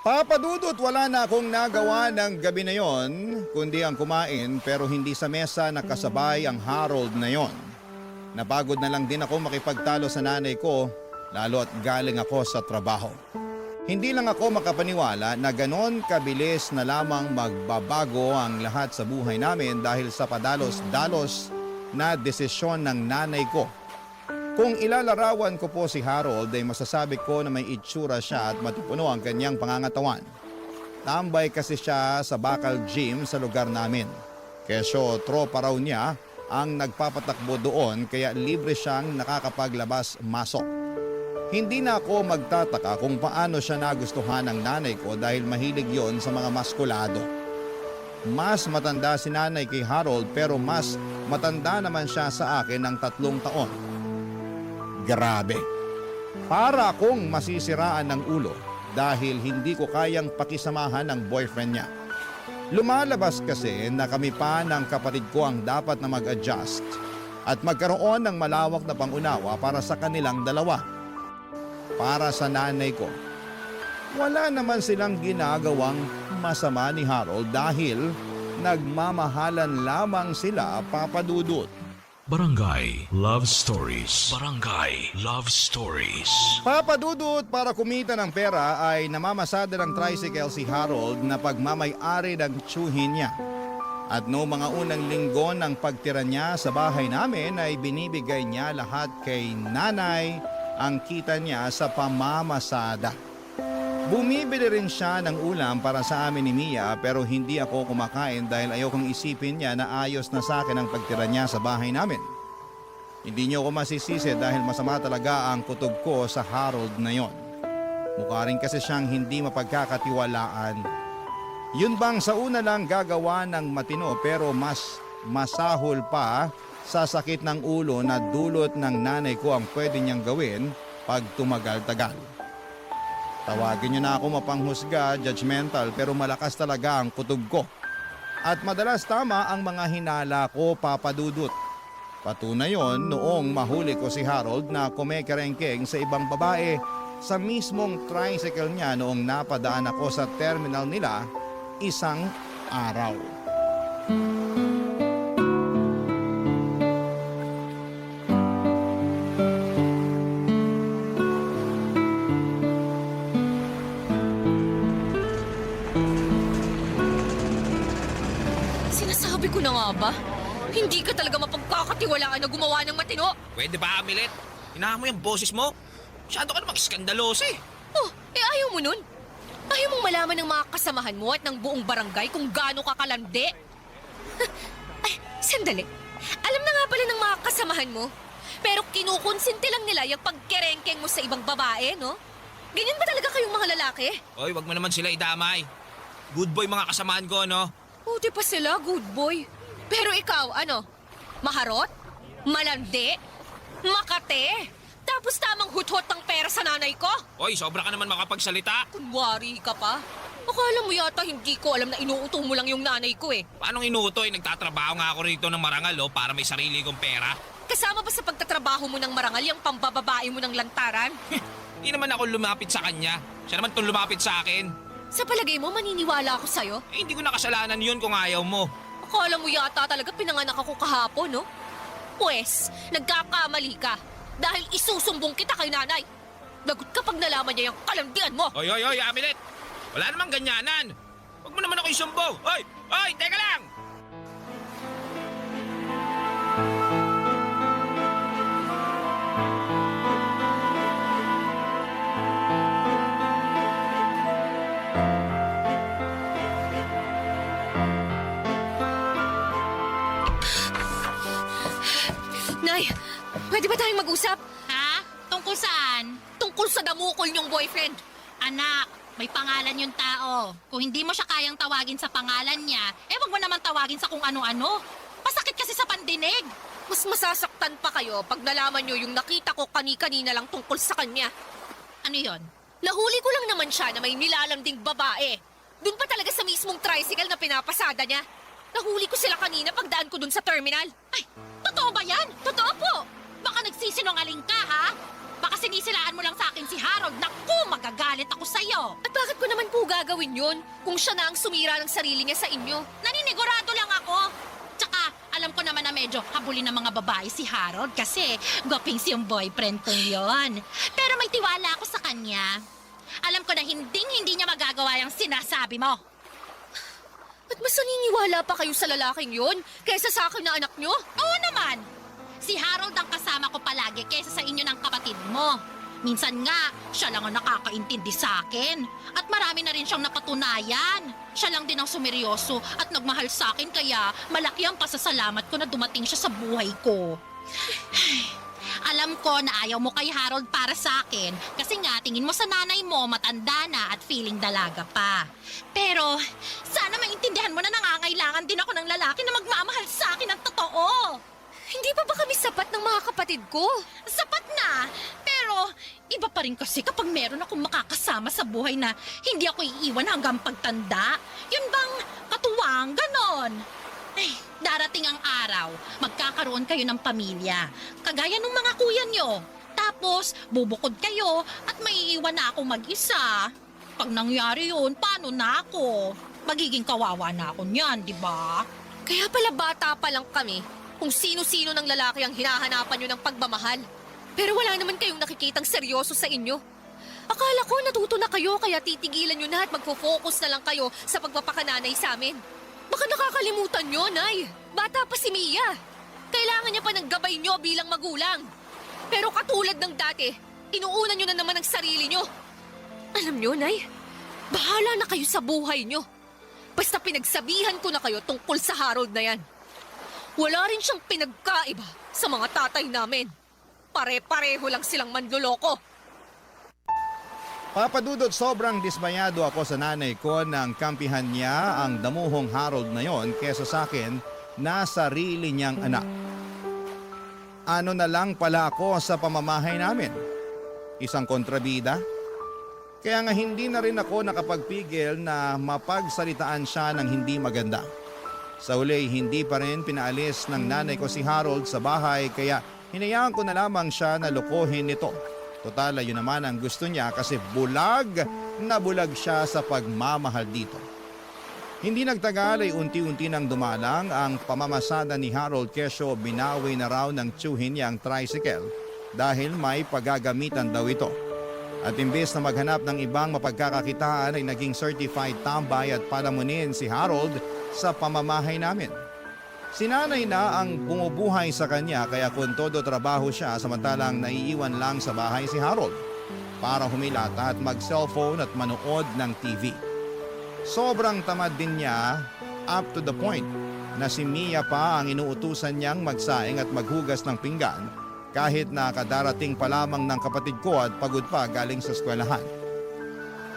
Speaker 1: Papadudot, wala na akong nagawa ng gabi na yon, kundi ang kumain pero hindi sa mesa nakasabay ang Harold na yon. Napagod na lang din ako makipagtalo sa nanay ko, lalo at galing ako sa trabaho. Hindi lang ako makapaniwala na ganon kabilis na lamang magbabago ang lahat sa buhay namin dahil sa padalos-dalos na desisyon ng nanay ko. Kung ilalarawan ko po si Harold ay masasabi ko na may itsura siya at matipuno ang kanyang pangangatawan. Tambay kasi siya sa bakal gym sa lugar namin. Kesyo tropa raw niya ang nagpapatakbo doon kaya libre siyang nakakapaglabas-masok. Hindi na ako magtataka kung paano siya nagustuhan ng nanay ko dahil mahilig yon sa mga maskulado. Mas matanda si nanay kay Harold pero mas matanda naman siya sa akin ng 3 taon. Grabe. Para akong masisiraan ng ulo dahil hindi ko kayang pakisamahan ng boyfriend niya. Lumalabas kasi na kami pa ng kapatid ko ang dapat na mag-adjust at magkaroon ng malawak na pangunawa para sa kanilang dalawa. Para sa nanay ko, wala naman silang ginagawang masama ni Harold dahil nagmamahalan lamang sila, papadudot.
Speaker 6: Barangay Love Stories. Barangay Love Stories.
Speaker 1: Papadudot, para kumita ng pera ay namamasada ng tricycle si Harold na pagmamay-ari ng tsuhin niya. At noong mga unang linggo ng pagtira niya sa bahay namin ay binibigay niya lahat kay nanay ang kita niya sa pamamasada. Bumibili rin siya ng ulam para sa amin ni Mia pero hindi ako kumakain dahil ayokong isipin niya na ayos na sa akin ang pagtira niya sa bahay namin. Hindi niyo ako masisisi dahil masama talaga ang kutob ko sa Harold na yon. Mukha rin kasi siyang hindi mapagkakatiwalaan. Yun bang sa una lang gagawa ng matino pero mas masahol pa sa sakit ng ulo na dulot ng nanay ko ang pwede niyang gawin pag tumagal-tagal. Tawagin niyo na ako mapanghusga, judgmental pero malakas talaga ang kutob ko. At madalas tama ang mga hinala ko, Papa Dudut. Patunay yon noong mahuli ko si Harold na kumekerengkeng sa ibang babae sa mismong tricycle niya noong napadaan ako sa terminal nila isang araw.
Speaker 3: Sinasabi ko na nga ba? Hindi ka talaga mapagkakatiwalaan na gumawa ng matino.
Speaker 7: Pwede ba, Amilet? Hinahan mo yung boses mo? Masyado ka namang iskandaloso eh.
Speaker 3: Oh, ayaw mo nun? Ayaw mong malaman ng mga kasamahan mo at ng buong barangay kung gaano ka kalandi? Ay, sandali. Alam na nga pala ng mga kasamahan mo. Pero kinukonsinti lang nila yung pagkerengkeng mo sa ibang babae, no? Ganyan ba talaga kayong mga lalaki?
Speaker 7: Oy, wag mo naman sila idamay. Good boy mga kasamaan ko, no?
Speaker 3: Buti pa sila, good boy. Pero ikaw, ano? Maharot? Malandi? Makate? Tapos tamang huthot ng pera sa nanay ko?
Speaker 7: Oy, sobra ka naman makapagsalita.
Speaker 3: Kunwari ka pa? Akala mo yata hindi ko alam na inuuto mo lang yung nanay ko eh.
Speaker 7: Paano inutoy? Nagtatrabaho nga ako rito ng marangal, oh, para may sarili kong pera.
Speaker 3: Kasama ba sa pagtatrabaho mo ng marangal yung pambababae mo ng lantaran?
Speaker 7: Hindi naman ako lumapit sa kanya. Siya naman itong lumapit sa akin.
Speaker 3: Sa palagay mo, maniniwala ako sa'yo?
Speaker 7: Eh, hindi ko nakasalanan yun kung ayaw mo.
Speaker 3: Akala mo yata talaga pinanganak ako kahapon, no? Pwes, nagkakamali ka. Dahil isusumbong kita kay nanay. Lagot kapag nalaman niya yung kalandian mo.
Speaker 7: Oy, Amilet! Wala namang ganyanan. Huwag mo naman ako isumbong. Oy, teka lang!
Speaker 3: Nay, pwede ba tayong mag-usap?
Speaker 2: Ha? Tungkol saan?
Speaker 3: Tungkol sa damukol niyong boyfriend.
Speaker 2: Anak, may pangalan yung tao. Kung hindi mo siya kayang tawagin sa pangalan niya, wag mo naman tawagin sa kung ano-ano. Masakit kasi sa pandinig.
Speaker 3: Mas masasaktan pa kayo pag nalaman niyo yung nakita ko kani-kanina lang tungkol sa kanya.
Speaker 2: Ano yon?
Speaker 3: Nahuli ko lang naman siya na may nilalanding babae. Doon pa talaga sa mismong tricycle na pinapasada niya. Nahuli ko sila kanina pagdaan ko doon sa terminal.
Speaker 2: Ay, totoo ba yan?
Speaker 3: Totoo po!
Speaker 2: Baka nagsisinungaling ka, ha? Baka sinisilaan mo lang sa akin si Harold. Naku, magagalit ako sa'yo.
Speaker 3: At bakit ko naman po gagawin yun kung siya na ang sumira ng sarili niya sa inyo?
Speaker 2: Naninigurado lang ako. Tsaka, alam ko naman na medyo habulin ng mga babae si Harold kasi gwapings yung boyfriend ko yon. Pero may tiwala ako sa kanya. Alam ko na hindi niya magagawa yung sinasabi mo.
Speaker 3: At mas naniniwala pa kayo sa lalaking yun kaysa sa akin na anak nyo?
Speaker 2: Oo naman. Si Harold ang kasama ko palagi kaysa sa inyo ng kapatid mo. Minsan nga, siya lang ang nakakaintindi sa akin. At marami na rin siyang napatunayan. Siya lang din ang sumeryoso at nagmahal sa akin kaya malaki ang pasasalamat ko na dumating siya sa buhay ko. Alam ko na ayaw mo kay Harold para sa akin kasi nga tingin mo sa nanay mo matanda na at feeling dalaga pa. Pero sana maintindihan mo na nangangailangan din ako ng lalaki na magmamahal sa akin ng totoo.
Speaker 3: Hindi pa ba kami sapat ng mga kapatid ko?
Speaker 2: Sapat na, pero iba pa rin kasi kapag meron akong makakasama sa buhay na hindi ako iiwan hanggang pagtanda. Yun bang katuwang ganon? Ay, darating ang araw, magkakaroon kayo ng pamilya. Kagaya ng mga kuya nyo. Tapos, bubukod kayo at maiiwan na ako mag-isa. Pag nangyari yun, paano na ako? Magiging kawawa na ako niyan, di ba?
Speaker 3: Kaya pala bata pa lang kami kung sino-sino ng lalaki ang hinahanapan nyo ng pagmamahal. Pero wala naman kayong nakikitang seryoso sa inyo. Akala ko natuto na kayo kaya titigilan nyo na at magfo-focus na lang kayo sa pagpapakananay sa amin.
Speaker 5: Baka nakakalimutan nyo, Nay. Bata pa si Mia. Kailangan niya pa ng gabay nyo bilang magulang. Pero katulad ng dati, inuuna nyo na naman ang sarili nyo. Alam nyo, Nay, bahala na kayo sa buhay nyo. Basta pinagsabihan ko na kayo tungkol sa Harold na yan. Wala rin siyang pinagkaiba sa mga tatay namin. Pare-pareho lang silang manloloko.
Speaker 1: Papadudot, sobrang dismayado ako sa nanay ko nang kampihan niya ang damuhong Harold na yon kesa sa akin na sarili niyang anak. Ano na lang pala ako sa pamamahay namin? Isang kontrabida? Kaya nga hindi na rin ako nakapagpigil na mapagsalitaan siya ng hindi maganda. Sa uli, hindi pa rin pinaalis ng nanay ko si Harold sa bahay kaya hinayaan ko na lamang siya na lokohin nito. Total, yun naman ang gusto niya kasi bulag na bulag siya sa pagmamahal dito. Hindi nagtagal ay unti-unti nang dumalang ang pamamasada ni Harold kesyo binawi na raw ng tiyuhin niya ang tricycle dahil may paggagamitan daw ito. At imbes na maghanap ng ibang mapagkakakitaan ay naging certified tambay at palamunin si Harold sa pamamahay namin. Si nanay na ang bumubuhay sa kanya kaya kung todo trabaho siya samantalang naiiwan lang sa bahay si Harold para humilata at mag-cellphone at manood ng TV. Sobrang tamad din niya up to the point na si Mia pa ang inuutusan niyang magsaing at maghugas ng pinggan kahit na kadarating pa lamang ng kapatid ko at pagod pa galing sa eskwelahan.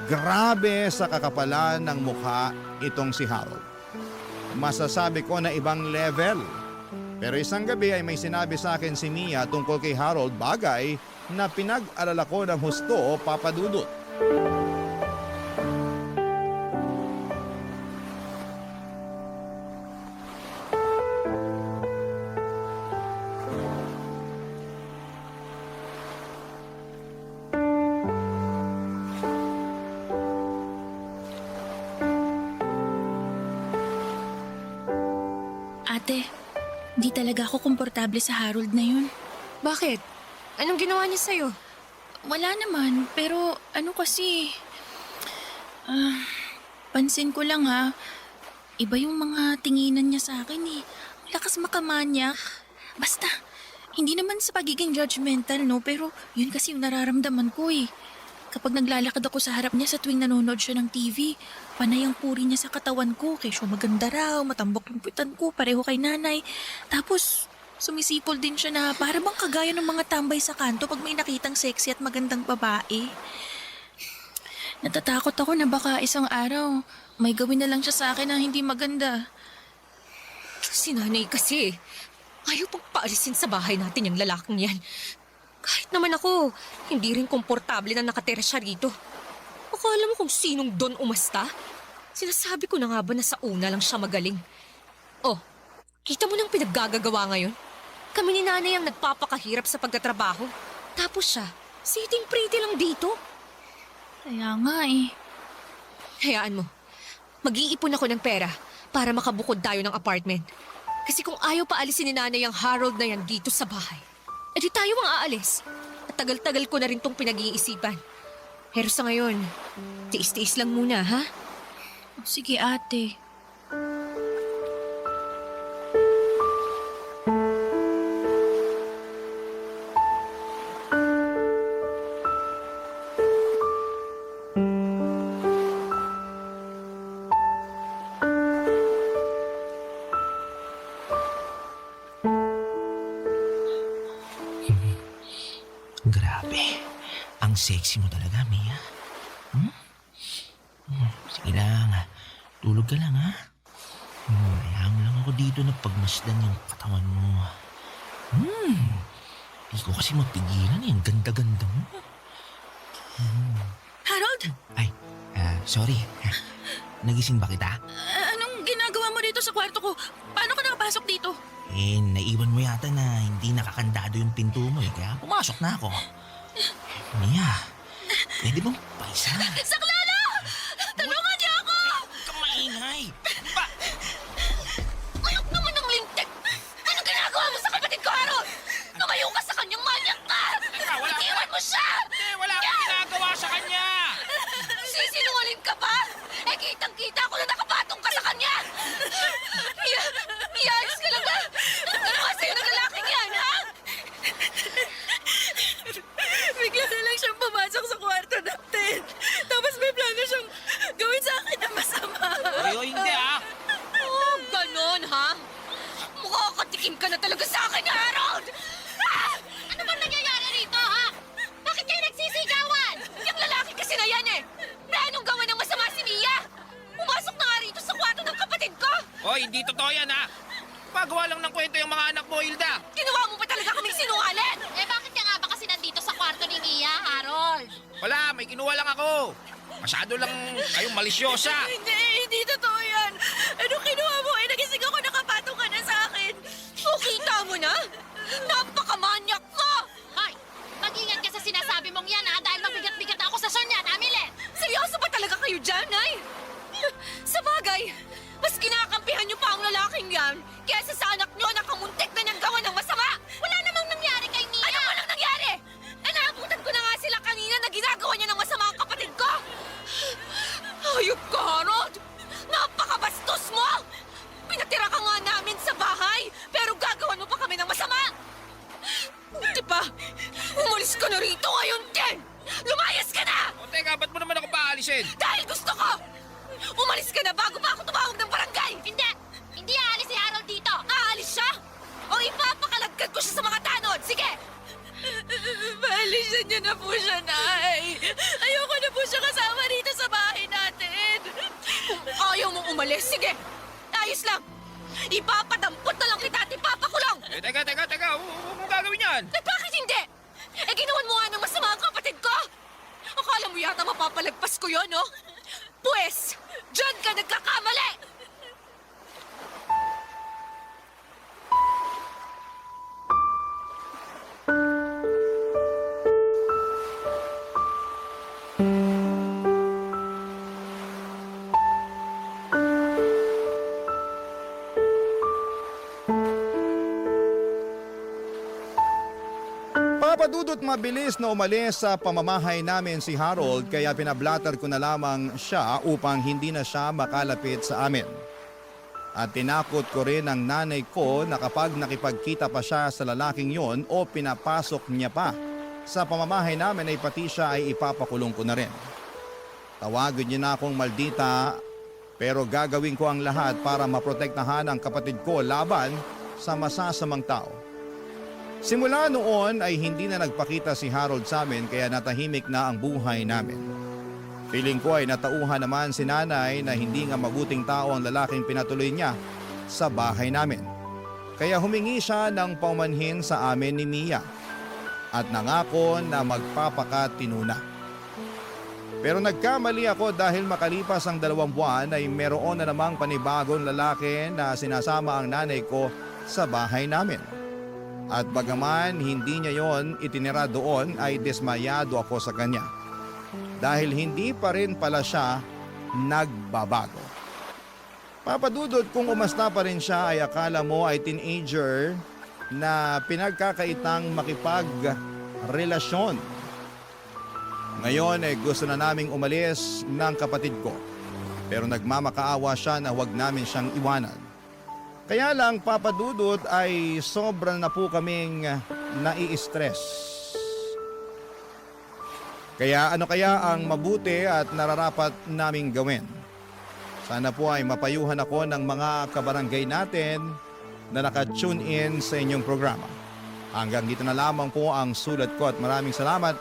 Speaker 1: Grabe sa kakapalan ng mukha itong si Harold. Masasabi ko na ibang level. Pero isang gabi ay may sinabi sa akin si Mia tungkol kay Harold, bagay na pinag-alala ko ng husto, Papadudot.
Speaker 12: Ate, di talaga ako komportable sa Harold na yun.
Speaker 5: Bakit? Anong ginawa niya sa'yo?
Speaker 12: Wala naman, pero ano kasi... pansin ko lang ha, iba yung mga tinginan niya sa akin eh. Ang lakas makamanyak. Basta, hindi naman sa pagiging judgmental no, pero yun kasi yung nararamdaman ko eh. Kapag naglalakad ako sa harap niya sa tuwing nanonood siya ng TV, panay ang puri niya sa katawan ko, kesyo maganda raw, matambok yung puwitan ko, pareho kay nanay. Tapos, sumisipol din siya na para bang kagaya ng mga tambay sa kanto pag may nakitang sexy at magandang babae. Natatakot ako na baka isang araw, may gawin na lang siya sa akin na hindi maganda.
Speaker 5: Si nanay kasi, ayaw pang paalisin sa bahay natin yung lalaking yan. Kahit naman ako, hindi rin komportable na nakatira siya rito. Akala mo kung sinong Don umasta? Sinasabi ko na nga ba na sa una lang siya magaling? Oh, kita mo nang pinaggagawa ngayon? Kami ni nanay ang nagpapakahirap sa pagtatrabaho. Tapos siya, sitting pretty lang dito.
Speaker 12: Kaya nga eh.
Speaker 5: Hayaan mo, mag-iipon ako ng pera para makabukod tayo ng apartment. Kasi kung ayaw pa alisin ni nanay ang Harold na yan dito sa bahay, edi tayo ang aalis. At tagal-tagal ko na rin tong pinag-iisipan. Pero sa ngayon, tiis-tiis lang muna, ha?
Speaker 12: Sige ate.
Speaker 10: Grabe. Ang sexy mo talaga, Mia. Sige lang. Tulog ka lang, ha? Hayaan mo lang ako dito na pagmasdan yung katawan mo. Di ko kasi mapigilan eh. Ang ganda-ganda mo.
Speaker 12: Harold!
Speaker 10: Ay, sorry. Nagising ba kita?
Speaker 12: Anong ginagawa mo dito sa kwarto ko? Paano ka nakapasok dito?
Speaker 10: Naiwan mo yata na hindi nakakandado yung pinto mo eh. Kaya pumasok na ako. Mia, pwede bang paisa?
Speaker 12: Saklolo! Tulungan niyo ako!
Speaker 10: Kamaingay!
Speaker 5: Ayok naman ng lintik! Ano ginagawa mo sa kapatid ko, Harold? Lumayo ka sa kanyang manyak ka! Iwan mo siya!
Speaker 10: Wala akong ginagawa sa kanya!
Speaker 5: Sisinungaling ka ba? Eh kitang-kita ko na nakapatong ka sa kanya! Mia, ayos ka lang ba? Ano nga sa'yo ng lalaking yan, ha?
Speaker 12: Bigla na lang siyang pumasok sa kwarto natin. Tapos may plano siyang gawin sa akin na masama.
Speaker 7: Ay, hindi ah.
Speaker 5: Oh, ganon, ha? Makakatikim ka na talaga sa akin, Harold! Ah!
Speaker 2: Ano bang nangyayari rito, ha? Bakit kayo nagsisigawan?
Speaker 5: Yung lalaki kasi na yan eh! Na anong gawa ng masama si Mia? Pumasok na nga rito sa kwarto ng kapatid ko!
Speaker 7: Hoy, hindi totoo yan ah. Pagawa lang ng kwento yung mga anak mo, Hilda.
Speaker 5: Ginawa mo pa talaga kaming sinungaling!
Speaker 2: Eh, bakit ka nga ba kasi nandito sa kwarto ni Mia, Harold?
Speaker 7: Wala, may kinuha lang ako. Masyado lang kayong malisyosa.
Speaker 12: Hindi totoo yan. Anong kinuha mo? Nagising ako, nakapatong ka na sa akin.
Speaker 5: O, kita mo na? Napakamanyak mo!
Speaker 2: Hoy, mag-ingat ka sa sinasabi mong yan, ha? Dahil mabigat-bigat ako sa son yan, Amilet!
Speaker 5: Seryoso ba talaga kayo dyan, Nay? Sa bagay, mas kinakampihan niyo pa ang lalaking yan kaysa sa anak niyo na kamuntik na niyang gawa ng masama!
Speaker 2: Wala namang nangyari kay Mia!
Speaker 5: Ano walang nangyari? Naabutan ko na nga sila kanina na ginagawa niya ng masama ang kapatid ko! Hayop ka, Harold! Napakabastos mo! Pinatira ka nga namin sa bahay, pero gagawan mo pa kami ng masama! Buti pa, umalis ka na rito ngayon din! Lumayas ka na!
Speaker 7: O teka, ba't mo naman ako paalisin?
Speaker 5: Dahil gusto ko! Umalis ka na bago pa ako tumawag ng barangay!
Speaker 2: Hindi! Hindi aalis si Harold dito!
Speaker 5: Aalis siya? O ipapakalagkad ko siya sa mga tanod! Sige!
Speaker 12: Paalisan niyo na po siya, Nay. Ayoko na po siya kasama rito sa bahay natin.
Speaker 5: Kung ayaw mong umalis, sige! Ayos lang! Ipapadampot na lang kita at ipapakulong!
Speaker 7: Eh, teka. Huwag mong gagawin yan.
Speaker 5: Eh bakit hindi? Eh ginawan mo nga ng masama ang kapatid ko! Akala mo yata mapapalagpas ko yun, no? Pues, dyan ka nagkakamali!
Speaker 1: Papadudot mabilis na umalis sa pamamahay namin si Harold kaya pinablatter ko na lamang siya upang hindi na siya makalapit sa amin. At tinakot ko rin ang nanay ko na kapag nakipagkita pa siya sa lalaking yon o pinapasok niya pa sa pamamahay namin ay pati siya ay ipapakulong ko na rin. Tawagin niya na akong maldita pero gagawin ko ang lahat para maprotektahan ang kapatid ko laban sa masasamang tao. Simula noon ay hindi na nagpakita si Harold sa amin kaya natahimik na ang buhay namin. Feeling ko ay natauhan naman si nanay na hindi nga mabuting tao ang lalaking pinatuloy niya sa bahay namin. Kaya humingi siya ng paumanhin sa amin ni Mia at nangako na magpapakatinuna. Pero nagkamali ako dahil makalipas ang 2 buwan ay meron na namang panibagong lalaki na sinasama ang nanay ko sa bahay namin. At bagaman hindi niya yon itinira doon ay dismayado ako sa kanya. Dahil hindi pa rin pala siya nagbabago. Papadudod kung umasta pa rin siya ay akala mo ay teenager na pinagkakaitang makipagrelasyon. Ngayon ay gusto na naming umalis ng kapatid ko. Pero nagmamakaawa siya na huwag namin siyang iwanan. Kaya lang papadudot ay sobrang na po kaming nai-stress. Kaya ano kaya ang mabuti at nararapat naming gawin? Sana po ay mapayuhan ako ng mga kabarangay natin na naka-tune in sa inyong programa. Hanggang dito na lamang po ang sulat ko at maraming salamat.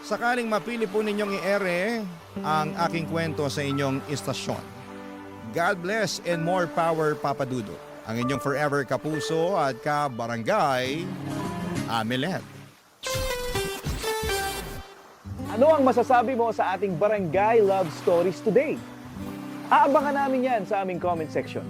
Speaker 1: Sakaling mapili po ninyong i-ere ang aking kwento sa inyong istasyon. God bless and more power, Papa Dudut. Ang inyong forever kapuso at kabarangay, Amilet.
Speaker 13: Ano ang masasabi mo sa ating Barangay Love Stories today? Aabangan namin yan sa aming comment section.